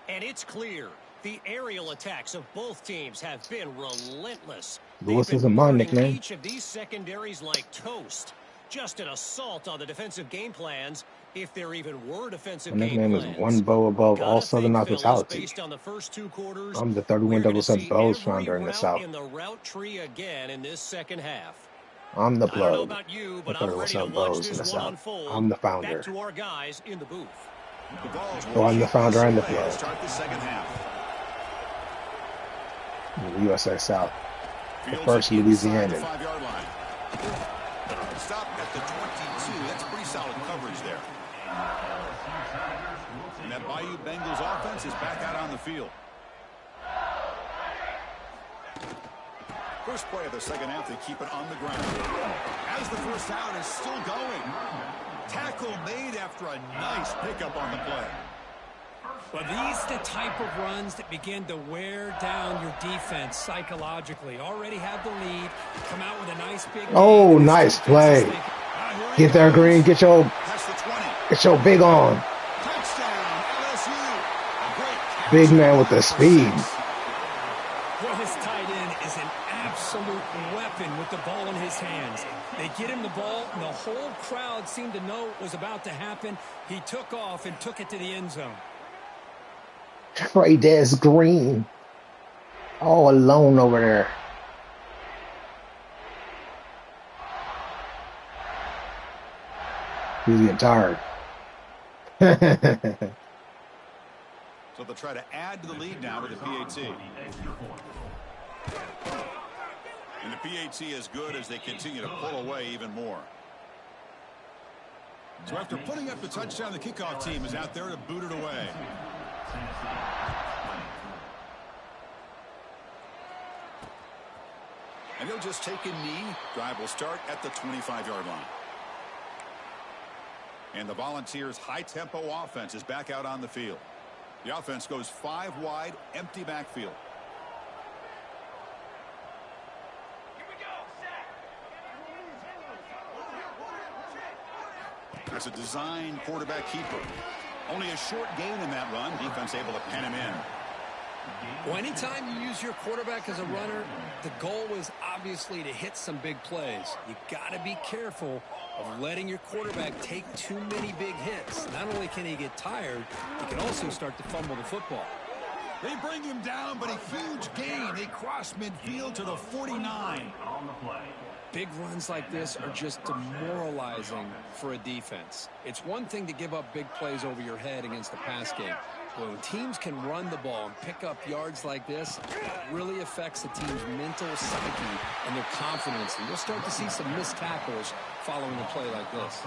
Speaker 5: And it's clear the aerial attacks of both teams have been relentless.
Speaker 1: Lewis isn't my nickname.
Speaker 5: Each of these secondaries like toast. Just an assault on the defensive game plans, if there even were defensive
Speaker 1: My
Speaker 5: game
Speaker 1: nickname
Speaker 5: plans.
Speaker 1: is One Bow Above All Southern
Speaker 5: Fellas,
Speaker 1: Hospitality.
Speaker 5: based on the first 2 quarters,
Speaker 1: I'm the
Speaker 5: we're
Speaker 1: 31
Speaker 5: gonna
Speaker 1: 007
Speaker 5: see
Speaker 1: Bows
Speaker 5: every
Speaker 1: founder in the
Speaker 5: route
Speaker 1: South.
Speaker 5: in the route tree again in this second half.
Speaker 1: I'm the
Speaker 5: I don't know
Speaker 1: plug.
Speaker 5: about you,
Speaker 1: The
Speaker 5: but I'm ready to
Speaker 1: 31
Speaker 5: watch
Speaker 1: Bows in the
Speaker 5: this one
Speaker 1: South.
Speaker 5: unfold.
Speaker 1: I'm the founder.
Speaker 5: Back to our guys in the booth.
Speaker 2: The Vols
Speaker 1: Oh, I'm the founder and the
Speaker 2: play to
Speaker 1: plug.
Speaker 2: start the second half.
Speaker 1: The USA South. The
Speaker 2: Fields
Speaker 1: first
Speaker 2: it inside the
Speaker 1: Louisianan.
Speaker 2: 5-yard line. Stop at the 22. That's pretty solid coverage there. And that Bayou Bengals offense is back out on the field. First play of the second half, they keep it on the ground. As the first down is still going. Tackle made after a nice pickup on the play.
Speaker 3: Well, these are the type of runs that begin to wear down your defense psychologically. Already have the lead. Come out with a nice big
Speaker 1: Oh,
Speaker 3: lead.
Speaker 1: nice play. Get there, Green. Get your big on.
Speaker 2: Touchdown, LSU. A great catch.
Speaker 1: Big man with the speed.
Speaker 3: Well, this tight end is an absolute weapon with the ball in his hands. They get him the ball, and the whole crowd seemed to know what was about to happen. He took off and took it to the end zone.
Speaker 1: Trey Green. All alone over there. He's getting tired.
Speaker 2: So they'll try to add to the lead now with the PAT. And the PAT is good as they continue to pull away even more. So after putting up the touchdown, the kickoff team is out there to boot it away. And he'll just take a knee. Drive will start at the 25-yard line. And the Volunteers' high-tempo offense is back out on the field. The offense goes 5 wide, empty backfield. That's a design quarterback keeper. Only a short gain in that run. Defense able to pen him in.
Speaker 3: Well, anytime you use your quarterback as a runner, the goal is obviously to hit some big plays. You got to be careful of letting your quarterback take too many big hits. Not only can he get tired, he can also start to fumble the football.
Speaker 2: They bring him down, but a huge gain. They cross midfield to the 49.
Speaker 4: On the play.
Speaker 3: Big runs like this are just demoralizing for a defense. It's one thing to give up big plays over your head against the pass game. But when teams can run the ball and pick up yards like this, it really affects the team's mental psyche and their confidence. And you'll start to see some missed tackles following a play like this.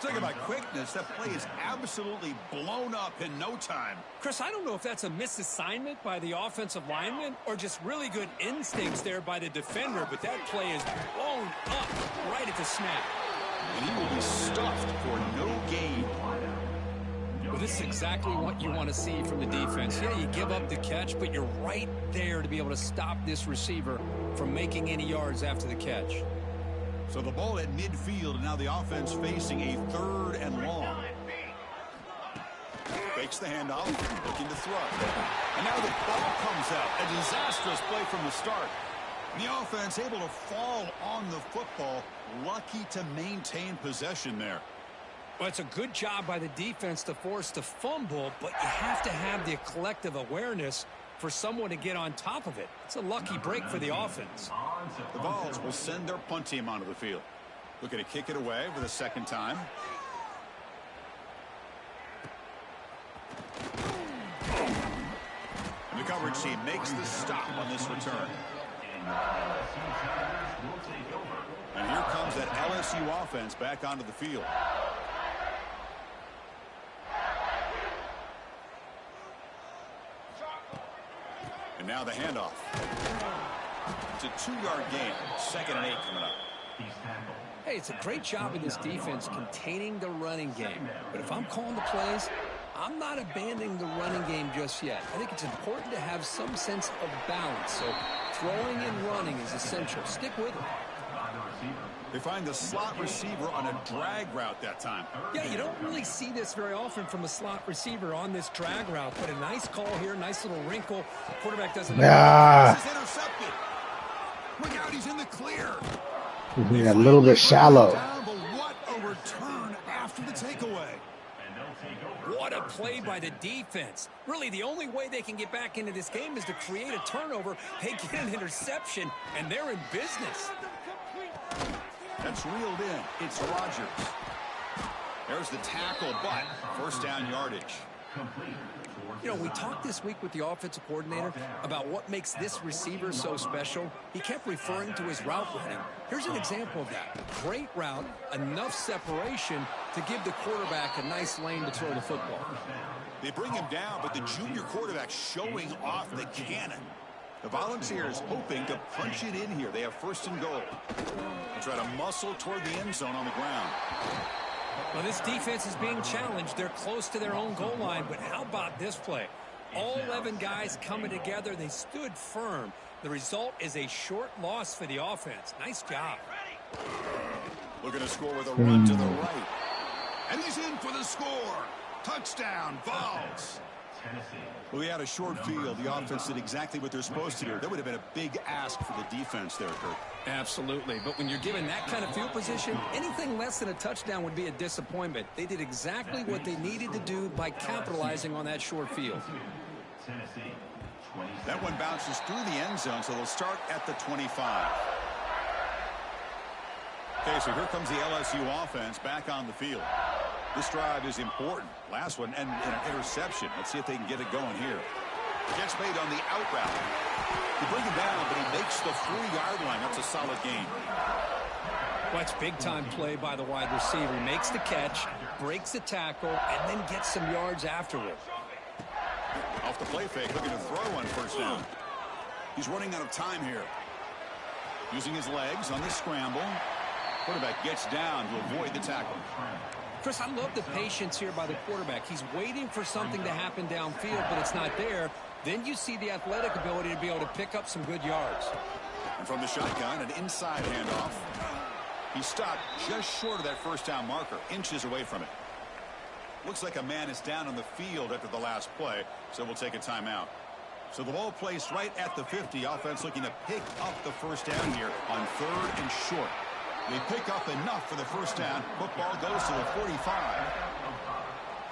Speaker 2: Talking about quickness, that play is absolutely blown up in no time.
Speaker 3: Chris, I don't know if that's a misassignment by the offensive lineman or just really good instincts there by the defender, but that play is blown up right at the snap.
Speaker 2: And he will be stuffed for no gain.
Speaker 3: Well, this is exactly what you want to see from the defense. Yeah, you give up the catch, but you're right there to be able to stop this receiver from making any yards after the catch.
Speaker 2: So the ball at midfield, and now the offense facing a 3rd and long. Fakes the handoff, looking to throw. And now the ball comes out. A disastrous play from the start. The offense able to fall on the football, lucky to maintain possession there.
Speaker 3: Well, it's a good job by the defense to force the fumble, but you have to have the collective awareness for someone to get on top of it. It's a lucky break for the offense.
Speaker 2: The Vols will send their punt team onto the field. Looking to kick it away for the 2nd time. And the coverage team makes the stop on this return. And here comes that LSU offense back onto the field. And now the handoff. It's a 2-yard gain. 2nd and 8 coming up.
Speaker 3: Hey, it's a great job of this defense containing the running game. But if I'm calling the plays, I'm not abandoning the running game just yet. I think it's important to have some sense of balance. So throwing and running is essential. Stick with it.
Speaker 2: They find the slot receiver on a drag route that time.
Speaker 3: Yeah, you don't really see this very often from a slot receiver on this drag route. But a nice call here, nice little wrinkle. Quarterback doesn't.
Speaker 2: This is intercepted. Look out, he's in the clear.
Speaker 1: Yeah, a little bit shallow.
Speaker 2: Down, but what a return after the takeaway.
Speaker 3: What a play by the defense. Really, the only way they can get back into this game is to create a turnover. They get an interception, and they're in business.
Speaker 2: That's reeled in. It's Rodgers. There's the tackle, but 1st down yardage.
Speaker 3: You know, we talked this week with the offensive coordinator about what makes this receiver so special. He kept referring to his route running. Here's an example of that. Great route, enough separation to give the quarterback a nice lane to throw the football.
Speaker 2: They bring him down, but the junior quarterback showing off the cannon. The Volunteers hoping to punch it in here. They have 1st and goal. They try to muscle toward the end zone on the ground.
Speaker 3: Well, this defense is being challenged. They're close to their own goal line, but how about this play? All 11 guys coming together. They stood firm. The result is a short loss for the offense. Nice job.
Speaker 2: Looking to score with a run to the right. And he's in for the score. Touchdown, Vols. Well, we had a short field. The offense did exactly what they're supposed to do. That would have been a big ask for the defense there, Kurt.
Speaker 3: Absolutely. But when you're given that kind of field position, anything less than a touchdown would be a disappointment. They did exactly what they needed to do by capitalizing on that short field.
Speaker 2: That one bounces through the end zone, so they'll start at the 25. Okay, so here comes the LSU offense back on the field. This drive is important. Last one, and an interception. Let's see if they can get it going here. Gets made on the out route. They bring him down, but he makes the 3-yard line. That's a solid gain.
Speaker 3: Well, it's big-time play by the wide receiver. He makes the catch, breaks the tackle, and then gets some yards afterward.
Speaker 2: Off the play fake, looking to throw on first down. He's running out of time here. Using his legs on the scramble. Quarterback gets down to avoid the tackle.
Speaker 3: Chris, I love the patience here by the quarterback. He's waiting for something to happen downfield, but it's not there. Then you see the athletic ability to be able to pick up some good yards.
Speaker 2: And from the shotgun, an inside handoff. He stopped just short of that first down marker, inches away from it. Looks like a man is down on the field after the last play, so we'll take a timeout. So the ball placed right at the 50. Offense looking to pick up the first down here on 3rd and short. They pick up enough for the first down. Football goes to the 45.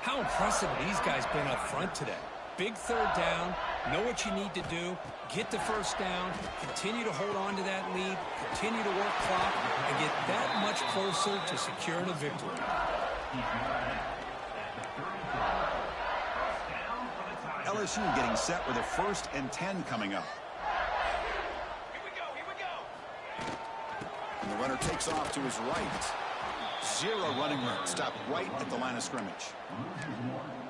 Speaker 3: How impressive have these guys been up front today? Big 3rd down, know what you need to do, get the first down, continue to hold on to that lead, continue to work clock, and get that much closer to securing a victory.
Speaker 2: LSU getting set with a 1st and 10 coming up. And the runner takes off to his right. 0 running room. Stopped right at the line of scrimmage.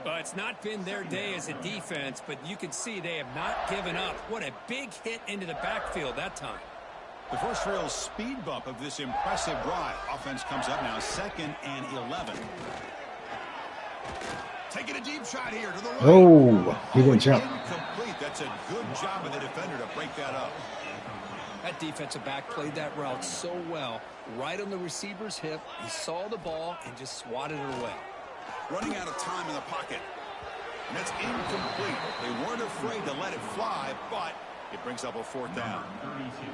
Speaker 3: Well, it's not been their day as a defense, but you can see they have not given up. What a big hit into the backfield that time.
Speaker 2: The first real speed bump of this impressive drive. Offense comes up now 2nd and 11. Taking a deep shot here to the right.
Speaker 1: Oh, he didn't jump.
Speaker 2: Incomplete. That's a good job of the defender to break that up.
Speaker 3: That defensive back played that route so well. Right on the receiver's hip. He saw the ball and just swatted it away.
Speaker 2: Running out of time in the pocket. And that's incomplete. They weren't afraid to let it fly, but it brings up a 4th down.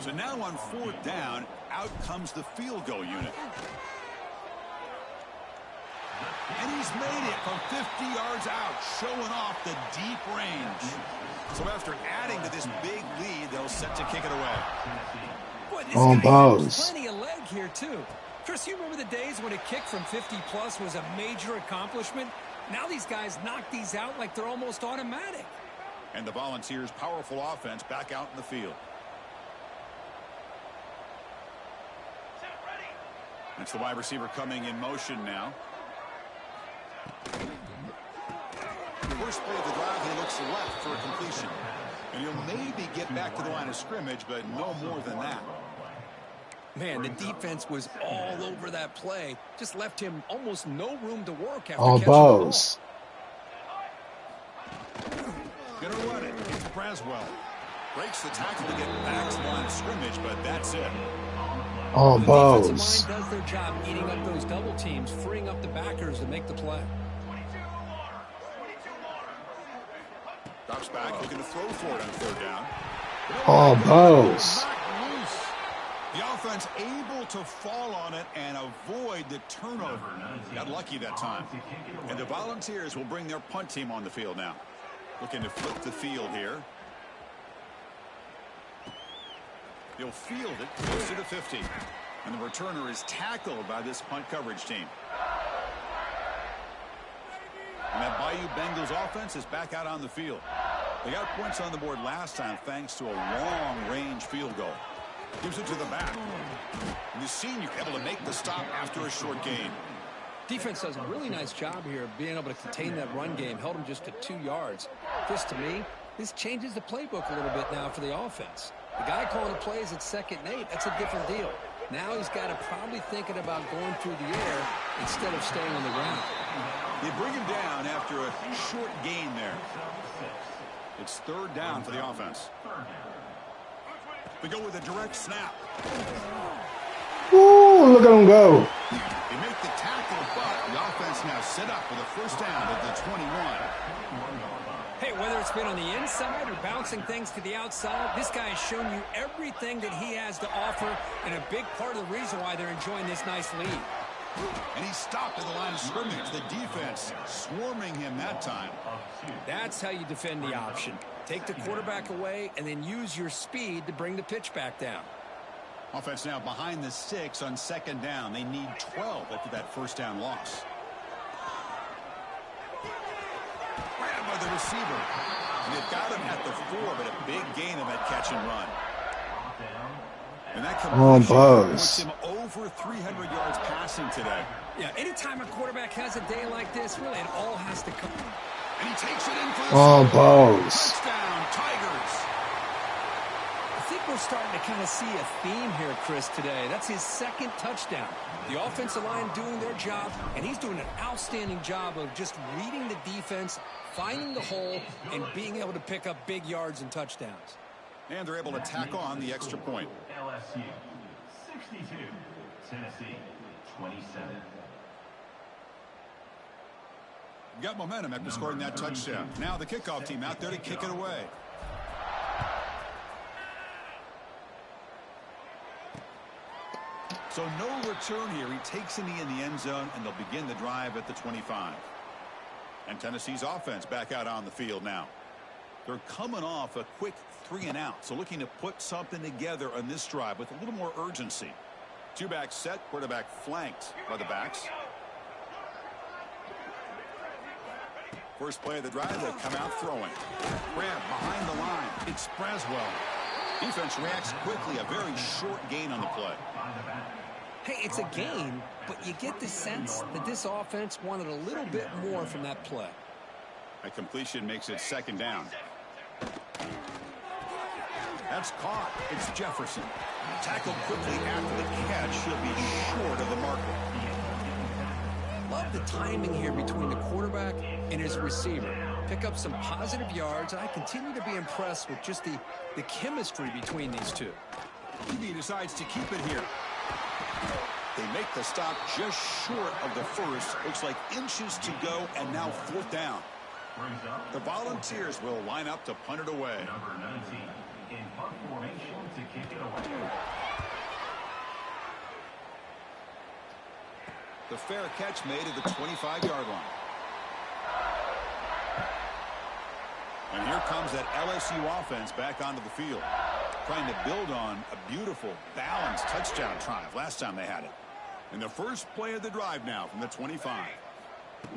Speaker 2: So now on 4th down, out comes the field goal unit. And he's made it from 50 yards out, showing off the deep range. So after adding to this big lead, they'll set to kick it away.
Speaker 3: Boy, this
Speaker 1: On
Speaker 3: guy
Speaker 1: balls.
Speaker 3: has plenty of leg here, too. Chris, you remember the days when a kick from 50-plus was a major accomplishment? Now these guys knock these out like they're almost automatic.
Speaker 2: And the Volunteers' powerful offense back out in the field. That's the wide receiver coming in motion now. First play of the drive, he looks left for a completion. And he'll maybe get back to the line of scrimmage, but no more than that.
Speaker 3: Man, the defense was all over that play. Just left him almost no room to work after
Speaker 1: On
Speaker 3: catching
Speaker 1: balls.
Speaker 2: Gonna run it. It's Braswell. Breaks the tackle to get back to the line of scrimmage, but that's it.
Speaker 1: On
Speaker 3: the
Speaker 1: balls.
Speaker 3: defensive line does their job eating up those double teams, freeing up the backers to make the play.
Speaker 2: Drops back, looking to throw for it on 3rd down.
Speaker 1: On balls.
Speaker 2: The offense able to fall on it and avoid the turnover. Got lucky that time. And the Volunteers will bring their punt team on the field now. Looking to flip the field here. He'll field it close to the 50. And the returner is tackled by this punt coverage team. And that Bayou Bengals offense is back out on the field. They got points on the board last time thanks to a long-range field goal. Gives it to the back. And the senior able to make the stop after a short gain.
Speaker 3: Defense does a really nice job here of being able to contain that run game. Held him just to 2 yards. Chris, to me, this changes the playbook a little bit now for the offense. The guy calling the plays at 2nd and 8, that's a different deal. Now he's got to probably thinking about going through the air instead of staying on the ground.
Speaker 2: They bring him down after a short gain there. It's 3rd down for the offense. We go with a direct snap.
Speaker 1: Ooh, look at him go.
Speaker 2: They make the tackle, but the offense now set up with a first down at the 21.
Speaker 3: Hey, whether it's been on the inside or bouncing things to the outside, this guy has shown you everything that he has to offer, and a big part of the reason why they're enjoying this nice lead.
Speaker 2: And he stopped at the line of scrimmage. The defense swarming him that time.
Speaker 3: That's how you defend the option. Take the quarterback away and then use your speed to bring the pitch back down.
Speaker 2: Offense now behind the 6 on 2nd down. They need 12 after that first down loss. Grabbed by the receiver. And they've got him at the 4, but a big gain of that catch and run. And that
Speaker 1: On
Speaker 2: completion puts
Speaker 1: Bose.
Speaker 2: him over 300 yards passing today.
Speaker 3: Yeah, anytime a quarterback has a day like this, really, it all has to come.
Speaker 2: And he takes it in for the
Speaker 1: On
Speaker 2: score.
Speaker 1: Bose.
Speaker 2: Touchdown, Tigers.
Speaker 3: I think we're starting to kind of see a theme here, Chris, today. That's his second touchdown. The offensive line doing their job, and he's doing an outstanding job of just reading the defense, finding the hole, and being able to pick up big yards and touchdowns.
Speaker 2: And they're able to tack on the extra point.
Speaker 4: LSU 62, Tennessee 27.
Speaker 2: Got momentum after scoring that touchdown. Now the kickoff team out there to kick it away. So no return here. He takes a knee in the end zone, and they'll begin the drive at the 25. And Tennessee's offense back out on the field now. They're coming off a quick 3-and-out, so looking to put something together on this drive with a little more urgency. Two-back set, quarterback flanked by the backs. First play of the drive, they come out throwing. Grab behind the line. It's Braswell. Defense reacts quickly. A very short gain on the play.
Speaker 3: Hey, it's a gain, but you get the sense that this offense wanted a little bit more from that play.
Speaker 2: A completion makes it second down. That's caught. It's Jefferson. Tackled quickly after the catch. Should be short of the marker.
Speaker 3: Love the timing here between the quarterback and his receiver. Pick up some positive yards, and I continue to be impressed with just the chemistry between these two.
Speaker 2: He decides to keep it here. They make the stop just short of the first. Looks like inches to go, and now fourth down. The Volunteers will line up to punt it away.
Speaker 4: Number 19 in punt formation to kick it away.
Speaker 2: The fair catch made at the 25-yard line. And here comes that LSU offense back onto the field, trying to build on a beautiful, balanced touchdown drive last time they had it. And the first play of the drive now from the 25.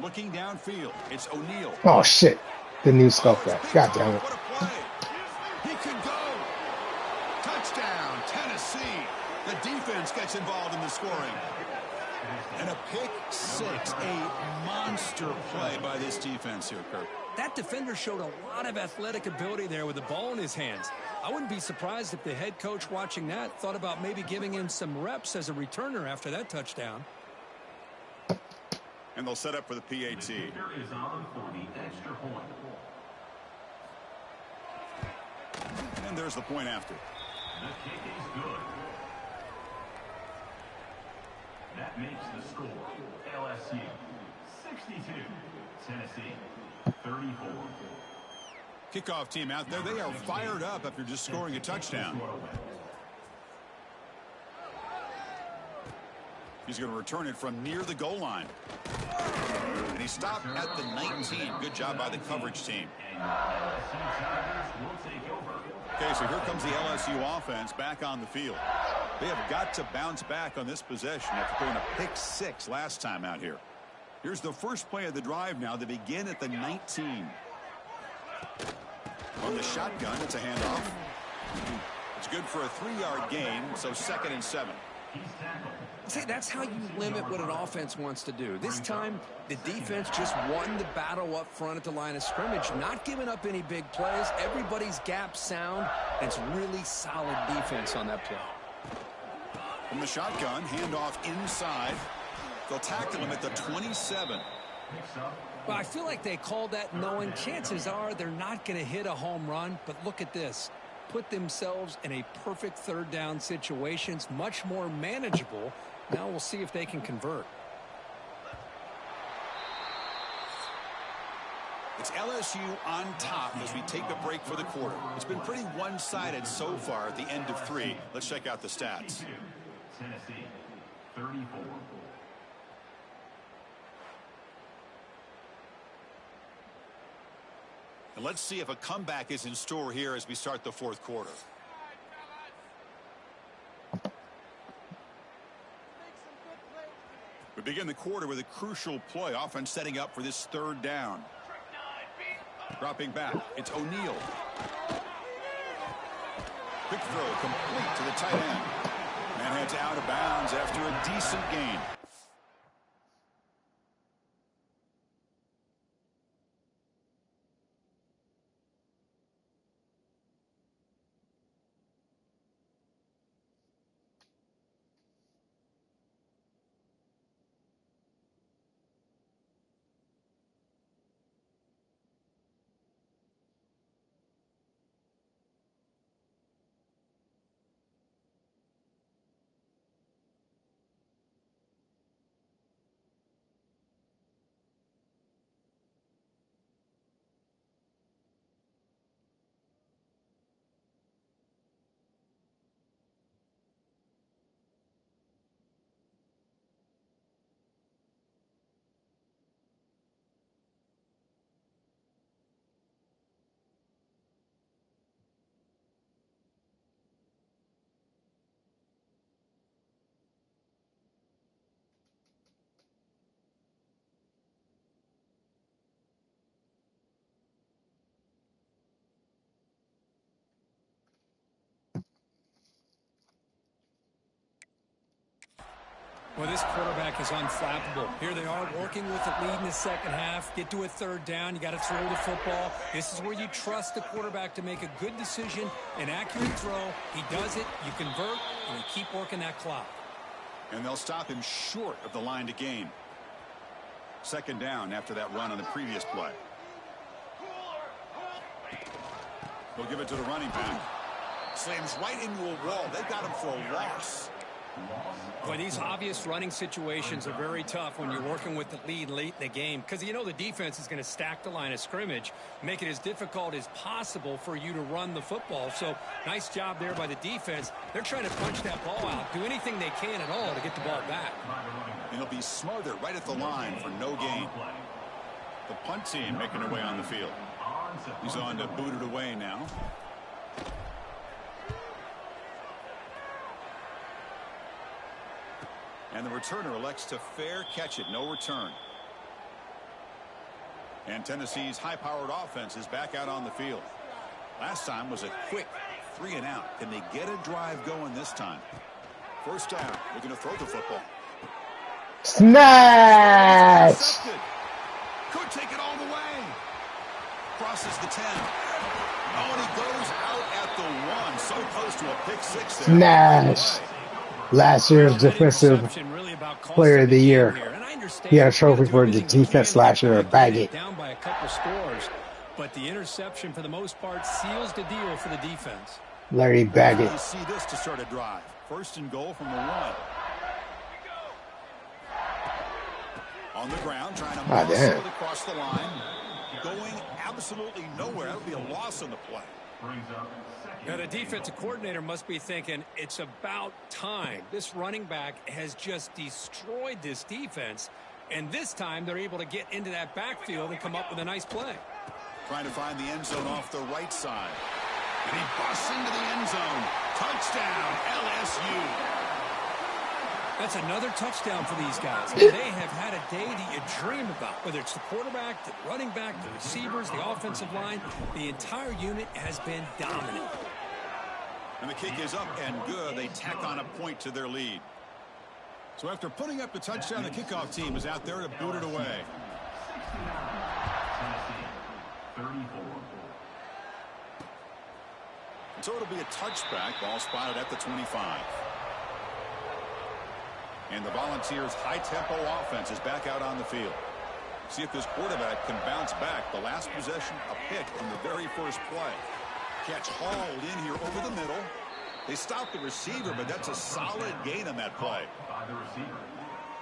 Speaker 2: Looking downfield, it's O'Neal.
Speaker 1: Oh, shit. Didn't even scuff that. God damn it.
Speaker 2: What a play. He can go. Touchdown, Tennessee. The defense gets involved in the scoring. And a pick six, a monster play by this defense here, Kirk.
Speaker 3: That defender showed a lot of athletic ability there with the ball in his hands. I wouldn't be surprised if the head coach watching that thought about maybe giving him some reps as a returner after that touchdown.
Speaker 2: And they'll set up for the PAT.
Speaker 4: The kicker is on for the extra point.
Speaker 2: And there's the point after.
Speaker 4: The kick is good. That makes the score LSU 62, Tennessee 34.
Speaker 2: Kickoff team out there. They are fired up after just scoring a touchdown. He's going to return it from near the goal line. And he stopped at the 19. Good job by the coverage team. Okay, so here comes the LSU offense back on the field. They have got to bounce back on this possession after throwing a pick six last time out here. Here's the first play of the drive now. They begin at the 19. On the shotgun, it's a handoff. It's good for a 3-yard gain, so 2nd and 7.
Speaker 3: See, that's how you limit what an offense wants to do. This time, the defense just won the battle up front at the line of scrimmage, not giving up any big plays. Everybody's gap sound, and it's really solid defense on that play.
Speaker 2: From the shotgun, handoff inside. They'll tackle him at the 27.
Speaker 3: Well, I feel like they called that knowing chances are they're not going to hit a home run, but look at this. Put themselves in a perfect third down situation. It's much more manageable. Now we'll see if they can convert.
Speaker 2: It's LSU on top as we take a break for the quarter. It's been pretty one-sided so far at the end of 3. Let's check out the stats.
Speaker 4: Tennessee 34.
Speaker 2: And let's see if a comeback is in store here as we start the fourth quarter. We begin the quarter with a crucial play. Offense setting up for this third down. Dropping back. It's O'Neal. Quick throw complete to the tight end. And heads out of bounds after a decent gain.
Speaker 3: Well, this quarterback is unflappable. Here they are working with the lead in the second half. Get to a third down. You got to throw the football. This is where you trust the quarterback to make a good decision, an accurate throw. He does it, you convert, and you keep working that clock.
Speaker 2: And they'll stop him short of the line to gain. Second down after that run on the previous play. They'll give it to the running back. Slams right into a wall. They've got him for a loss.
Speaker 3: Boy, these obvious running situations are very tough when you're working with the lead late in the game, because you know the defense is going to stack the line of scrimmage, make it as difficult as possible for you to run the football. So nice job there by the defense. They're trying to punch that ball out, do anything they can at all to get the ball back.
Speaker 2: And he'll be smothered right at the line for no gain. The punt team making their way on the field. He's on to boot it away now. And the returner elects to fair catch it. No return. And Tennessee's high-powered offense is back out on the field. Last time was a quick 3-and-out. Can they get a drive going this time? First down. They're going to throw the football.
Speaker 1: Snatch!
Speaker 2: Could take it all the way. Crosses the 10. Oh, and he goes out at the 1. So close to a pick six there.
Speaker 1: Snatch! Last year's defensive player of the year. He had a trophy for the defense last year. Bag it.
Speaker 3: Down by a couple scores, but the interception for the most part seals the deal for the defense.
Speaker 1: Larry Baggett.
Speaker 2: You see this to start a drive. First and goal from the 1. On the ground, trying to muscle it across the line. Going absolutely nowhere. That would be a loss on the play.
Speaker 3: Now, the defensive coordinator must be thinking, it's about time. This running back has just destroyed this defense, and this time they're able to get into that backfield and come up with a nice play.
Speaker 2: Trying to find the end zone off the right side. And he busts into the end zone. Touchdown, LSU.
Speaker 3: That's another touchdown for these guys. They have had a day that you dream about, whether it's the quarterback, the running back, the receivers, the offensive line. The entire unit has been dominant.
Speaker 2: And the kick is up and good. They tack on a point to their lead. So after putting up the touchdown, the kickoff team is out there to boot it away.
Speaker 4: 34.
Speaker 2: So it'll be a touchback. Ball spotted at the 25. And the Volunteers' high-tempo offense is back out on the field. See if this quarterback can bounce back. The last possession, a pick in the very first play. Catch hauled in here over the middle. They stopped the receiver, but that's a solid gain on that play.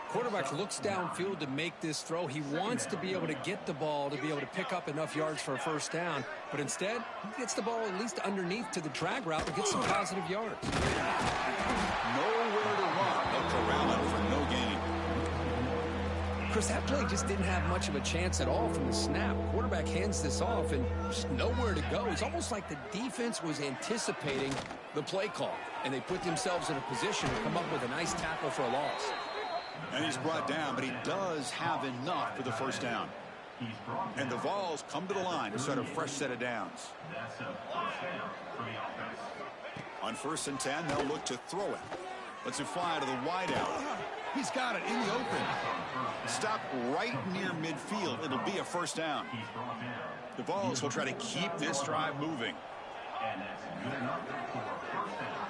Speaker 3: Quarterback looks downfield to make this throw. He wants to be able to get the ball to be able to pick up enough yards for a first down. But instead, he gets the ball at least underneath to the drag route to get some positive yards.
Speaker 2: Nowhere to run. They'll corral him for no gain.
Speaker 3: Chris, that play just didn't have much of a chance at all from the snap. Quarterback hands this off and just nowhere to go. It's almost like the defense was anticipating the play call, and they put themselves in a position to come up with a nice tackle for a loss.
Speaker 2: And he's brought down, but he does have enough for the first down. And the Vols come to the line to start a fresh set of downs.
Speaker 4: That's a first down for the offense.
Speaker 2: On 1st and 10, they'll look to throw it. Lets it fly to the wideout. He's got it in the open. Stop right near midfield. It'll be a first down. The Vols will try to keep this drive moving.
Speaker 4: And that's good enough for a first down.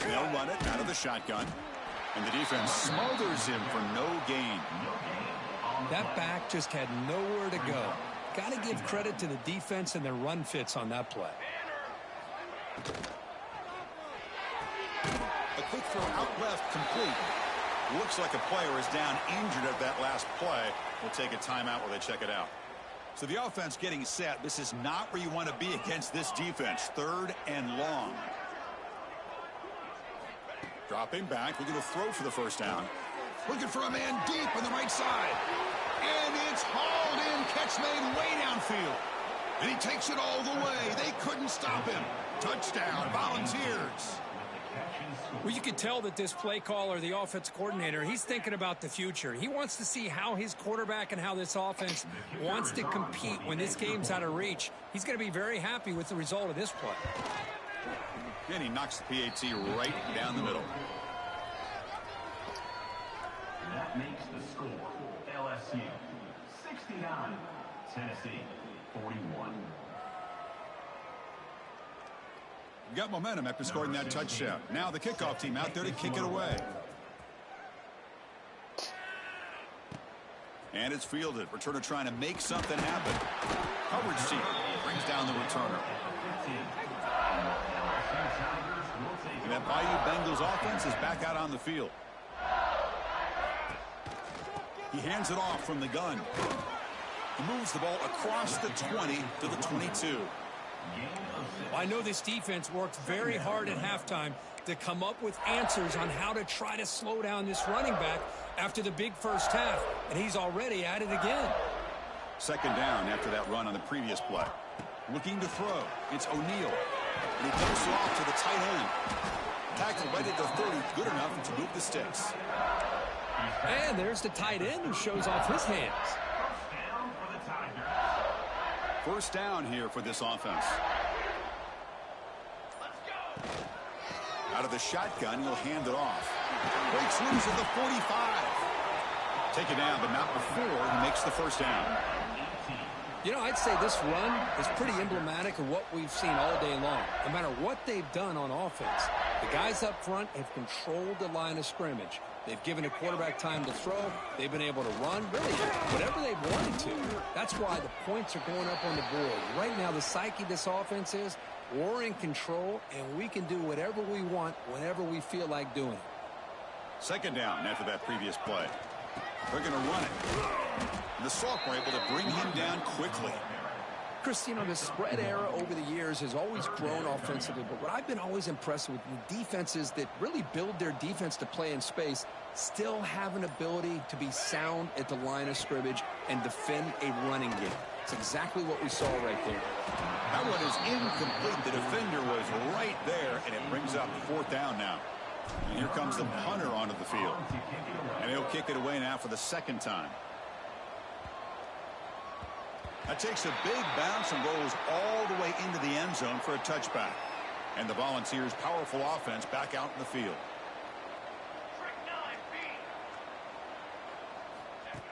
Speaker 2: They'll run it out of the shotgun. And the defense smothers him for no gain.
Speaker 3: That back just had nowhere to go. Got to give credit to the defense and their run fits on that play.
Speaker 2: A quick throw out left, complete. Looks like a player is down injured at that last play. We'll take a timeout while they check it out. So the offense getting set. This is not where you want to be against this defense. 3rd and long. Dropping back, looking to throw for the first down. Looking for a man deep on the right side. And it's hauled in, catch made way downfield. And he takes it all the way. They couldn't stop him. Touchdown, Volunteers.
Speaker 3: Well, you could tell that this play caller, the offense coordinator, he's thinking about the future. He wants to see how his quarterback and how this offense wants to compete when this game's out of reach. He's going to be very happy with the result of this play.
Speaker 2: And he knocks the PAT right down the middle.
Speaker 4: That makes the score LSU 69, Tennessee 41.
Speaker 2: Got momentum after scoring that touchdown. Now the kickoff team out there to kick it away. And it's fielded. Returner trying to make something happen. Coverage team brings down the returner. And that Bayou Bengals offense is back out on the field. He hands it off from the gun. He moves the ball across the 20 to the 22.
Speaker 3: Well, I know this defense worked very hard at halftime to come up with answers on how to try to slow down this running back after the big first half, and he's already at it again.
Speaker 2: 2nd down after that run on the previous play. Looking to throw. It's O'Neal. And he dumps it off to the tight end. Tackle right at the 30, good enough to move the sticks.
Speaker 3: And there's the tight end who shows off his hands.
Speaker 2: First down here for this offense. Out of the shotgun, he'll hand it off. Breaks loose at the 45. Take it down, but not before he makes the first down.
Speaker 3: You know, I'd say this run is pretty emblematic of what we've seen all day long. No matter what they've done on offense, the guys up front have controlled the line of scrimmage. They've given a quarterback time to throw. They've been able to run, really, whatever they've wanted to. That's why the points are going up on the board. Right now, the psyche of this offense is we're in control, and we can do whatever we want whenever we feel like doing it.
Speaker 2: 2nd down after that previous play. They're going to run it. And the Salk were able to bring him down quickly.
Speaker 3: Chris, you know, the spread era over the years has always grown offensively, but what I've been always impressed with the defenses that really build their defense to play in space still have an ability to be sound at the line of scrimmage and defend a running game. It's exactly what we saw right there.
Speaker 2: That one is incomplete. The defender was right there, and it brings up 4th down now. And here comes the punter onto the field. And he'll kick it away now for the 2nd time. That takes a big bounce and rolls all the way into the end zone for a touchback. And the Volunteers' powerful offense back out in the field.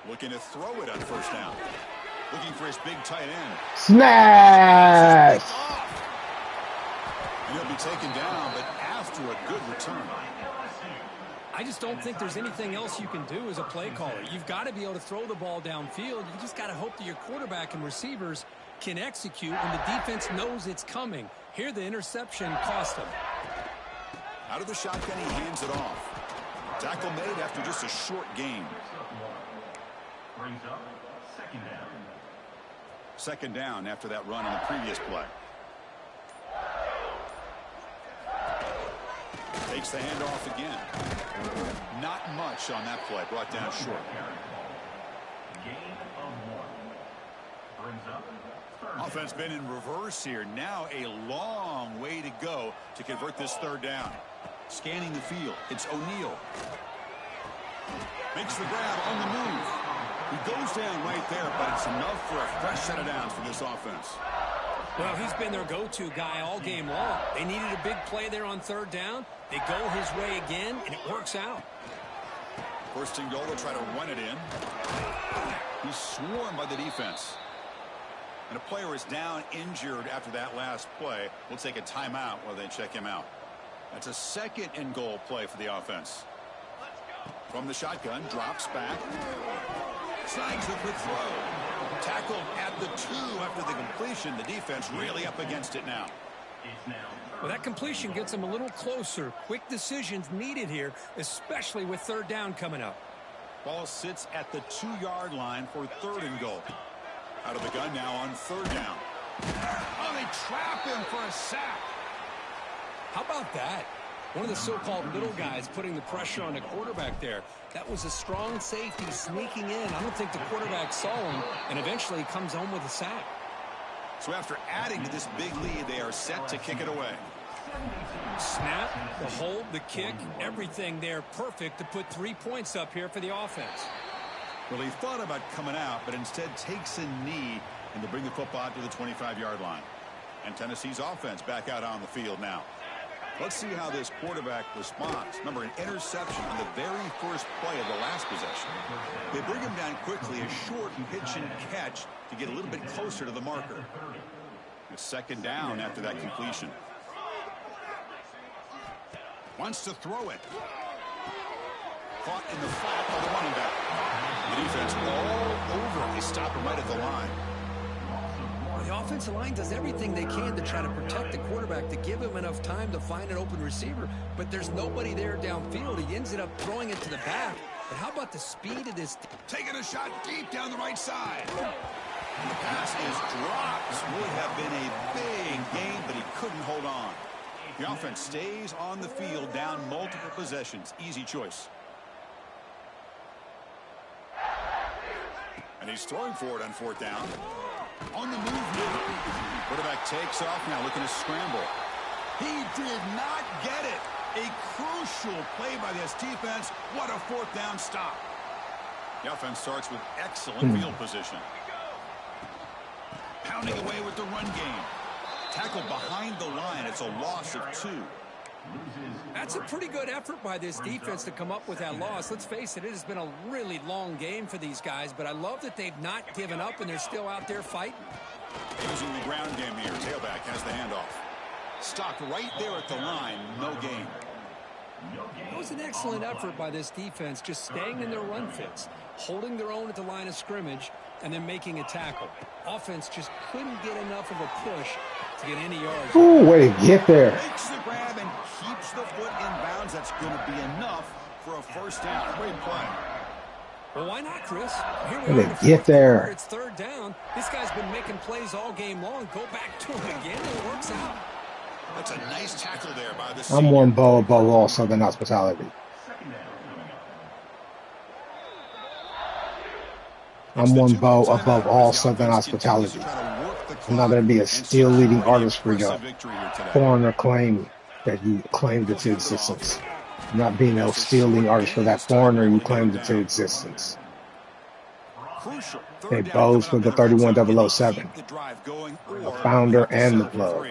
Speaker 2: Looking to throw it on first down. Looking for his big tight end.
Speaker 1: Smash!
Speaker 2: And he'll be taken down, but after a good return.
Speaker 3: I just don't think there's anything else you can do as a play caller. You've got to be able to throw the ball downfield. You just got to hope that your quarterback and receivers can execute when the defense knows it's coming. Here, the interception cost him.
Speaker 2: Out of the shotgun, he hands it off. Tackle made after just a short gain.
Speaker 4: Brings up 2nd down.
Speaker 2: 2nd down after that run on the previous play. Takes the handoff again. Not much on that play. Brought down short.
Speaker 4: Gain of 1. Brings up 3rd.
Speaker 2: Offense been in reverse here. Now a long way to go to convert this 3rd down. Scanning the field. It's O'Neal. Makes the grab on the move. He goes down right there, but it's enough for a fresh set of downs for this offense.
Speaker 3: Well, he's been their go-to guy all game long. They needed a big play there on third down. They go his way again, and it works out.
Speaker 2: First and goal, they'll try to run it in. He's swarmed by the defense. And a player is down injured after that last play. We'll take a timeout while they check him out. That's a second and goal play for the offense. From the shotgun, drops back. Snags the quick throw. Tackled at the 2 after the completion. The defense really up against it now.
Speaker 3: Well, that completion gets them a little closer. Quick decisions needed here, especially with third down coming up.
Speaker 2: Ball sits at the 2-yard line for third and goal. Out of the gun now on third down. Oh, they trap him for a sack.
Speaker 3: How about that? One of the so-called little guys putting the pressure on the quarterback there. That was a strong safety sneaking in. I don't think the quarterback saw him, and eventually he comes home with a sack.
Speaker 2: So after adding to this big lead, they are set to kick it away.
Speaker 3: Snap, the hold, the kick, everything there perfect to put 3 points up here for the offense.
Speaker 2: Well, he thought about coming out, but instead takes a knee and to bring the football out to the 25-yard line. And Tennessee's offense back out on the field now. Let's see how this quarterback responds. Remember, an interception on the very first play of the last possession. They bring him down quickly, a short pitch and catch to get a little bit closer to the marker. A second down after that completion. Wants to throw it. Caught in the flat by the running back. The defense all over. They stop him right at the line.
Speaker 3: The offensive line does everything they can to try to protect the quarterback, to give him enough time to find an open receiver, but there's nobody there downfield. He ends up throwing it to the back. But how about the speed of this?
Speaker 2: Taking a shot deep down the right side. And the pass is dropped. This would have been a big game, but he couldn't hold on. The offense stays on the field, down multiple possessions. Easy choice. And he's throwing for it on fourth down. On the move now. Quarterback takes off now, looking to scramble. He did not get it. A crucial play by this defense. What a fourth down stop. The offense starts with excellent field position. Pounding away with the run game. Tackled behind the line. It's a loss of 2.
Speaker 3: That's a pretty good effort by this defense to come up with that loss. Let's face it, it has been a really long game for these guys, but I love that they've not given up and they're still out there fighting.
Speaker 2: Using the ground game here. Tailback has the handoff. Stopped right there at the line. No gain.
Speaker 3: It was an excellent effort by this defense, just staying in their run fits, holding their own at the line of scrimmage, and then making a tackle. Offense just couldn't get enough of a push to get any yards.
Speaker 1: Ooh, way to get there.
Speaker 2: Makes the grab and keeps the foot in bounds. That's going to be enough for a first down. Great play.
Speaker 3: Well, why not, Chris? Here
Speaker 1: Way
Speaker 3: we
Speaker 1: to
Speaker 3: are.
Speaker 1: get there.
Speaker 3: It's third down. This guy's been making plays all game long. Go back to him again, and it works out.
Speaker 2: That's a nice tackle there by the
Speaker 1: I'm
Speaker 2: senior.
Speaker 1: one bow above all Southern hospitality. I'm one bow above all Southern hospitality. I'm not going to be a still leading artist for your foreigner claim that you claimed into existence. I'm not being a still leading artist for that foreigner you claimed into existence. Hey, bows for the 31007. The founder and the plug.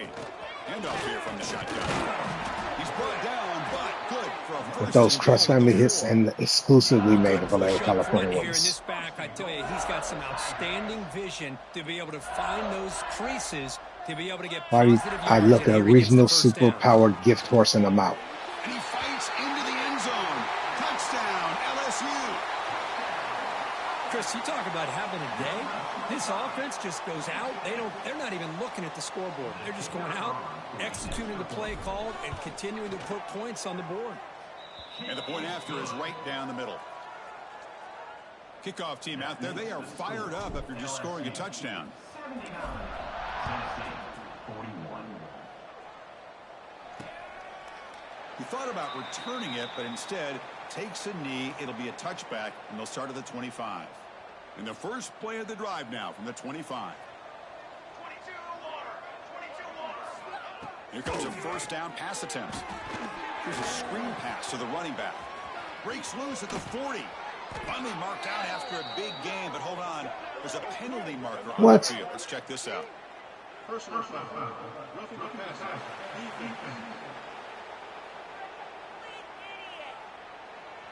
Speaker 1: With those Trust family hits and exclusively made of Vallejo, California
Speaker 3: Here in
Speaker 1: ones.
Speaker 3: this back, I tell you, he's got some outstanding vision to be able to find those creases, to be able to get
Speaker 1: I
Speaker 3: positive
Speaker 1: look at a
Speaker 3: yards, and here he gets
Speaker 1: regional
Speaker 3: the first down.
Speaker 1: superpowered gift horse in the mouth.
Speaker 2: And he fights into the end zone. Touchdown, LSU.
Speaker 3: Chris, you talk about having a day. This offense just goes out. They're not even looking at the scoreboard. They're just going out, executing the play called, and continuing to put points on the board.
Speaker 2: And the point after is right down the middle. Kickoff team out there. They are fired up after just scoring a touchdown. He thought about returning it, but instead takes a knee. It'll be a touchback, and they'll start at the 25. And the first play of the drive now from the 25. Here comes a first down pass attempt. Here's a screen pass to the running back. Breaks loose at the 40. Finally marked out after a big game, but hold on. There's a penalty marker on the field. Let's check this out. Personal foul. Roughing the passer. Defense.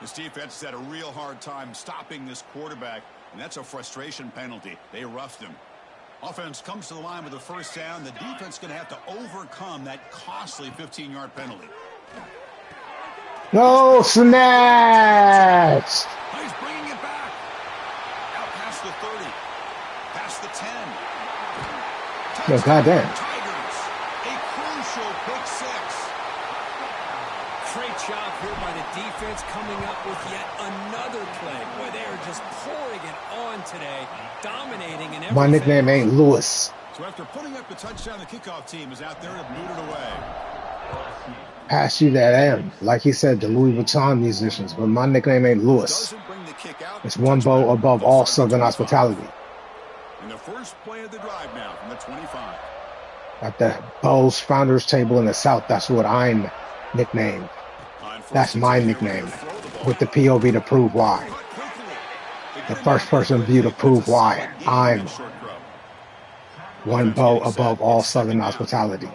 Speaker 2: This defense has had a real hard time stopping this quarterback, and that's a frustration penalty. They roughed him. Offense comes to the line with a first down. The defense is going to have to overcome that costly 15-yard penalty.
Speaker 1: No, snatch!
Speaker 2: He's bringing it back. Out past the 30. Past the 10.
Speaker 1: No, goddamn.
Speaker 2: Tigers. A crucial pick six.
Speaker 3: Great job here by the defense coming up with yet another play. Boy, they are just pouring it on today, dominating in every
Speaker 1: My nickname
Speaker 3: phase.
Speaker 1: ain't Lewis.
Speaker 2: So after putting up the touchdown, the kickoff team is out there to boot it away.
Speaker 1: Pass you that M. Like he said, the Louis Vuitton musicians, but my nickname ain't Lewis.
Speaker 2: Doesn't bring the kick out.
Speaker 1: It's one bow above all Southern hospitality.
Speaker 2: And the first play of the drive now from the 25.
Speaker 1: At the Bowls Founders Table in the South, that's what I'm nicknamed. That's my nickname, with the POV to prove why. The first person view to prove why I'm one bow above all Southern hospitality.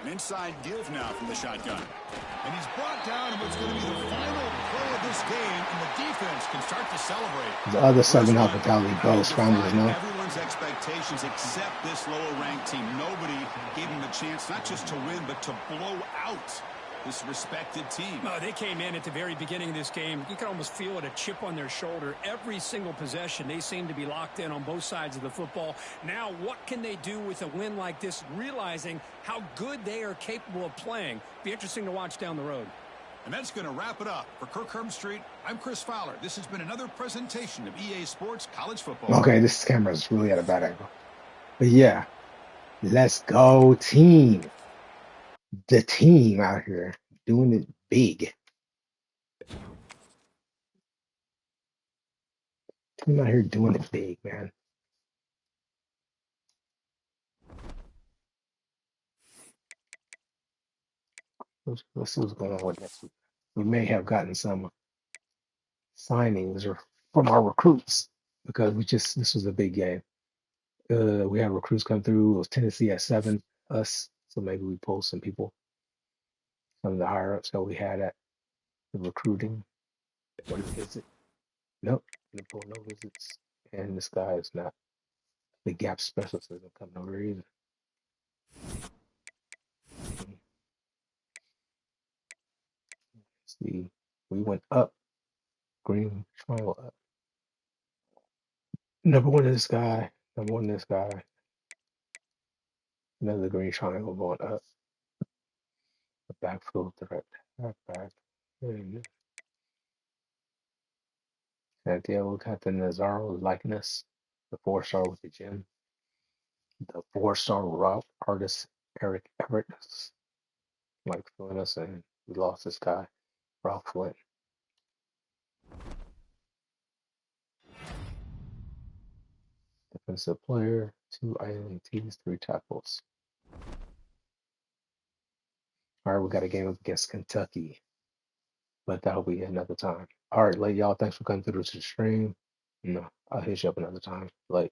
Speaker 2: An inside give now from the shotgun. And he's brought down in what's going to be the final play of this game, and the defense can start to celebrate.
Speaker 1: The other Southern hospitality Bowls Founders know.
Speaker 2: Everyone's expectations except this lower-ranked team. Nobody gave them a chance not just to win, but to blow out this respected team.
Speaker 3: Oh, they came in at the very beginning of this game. You could almost feel it, a chip on their shoulder. Every single possession, they seem to be locked in on both sides of the football. Now, what can they do with a win like this, realizing how good they are capable of playing? Be interesting to watch down the road.
Speaker 2: And that's going to wrap it up. For Kirk Street, I'm Chris Fowler. This has been another presentation of EA Sports College Football.
Speaker 1: Okay, this camera's really at a bad angle. But yeah, let's go team. The team out here doing it big. Team out here doing it big, man. Let's see what's going on with next week. We may have gotten some signings or from our recruits because this was a big game. We had recruits come through. It was Tennessee at 7, us. So maybe we pulled some people, some of the higher ups that we had at the recruiting. What is it? Nope, didn't pull no visits. And this guy is not the gap specialist isn't coming over either. See, we went up. Green triangle up. Number one this guy. Number one this guy. Another green triangle going up. The backfield threat. Halfback. Santiago got the Nazaro likeness. The 4-star with the gym. The 4-star route artist Eric Everett like filling us in. We lost this guy, Ralph Flint. Defensive player, 2 INTs, 3 tackles. All right, we got a game against Kentucky, but that'll be another time. All right, late y'all. Thanks for coming through to the stream. No, I'll hit you up another time. Late.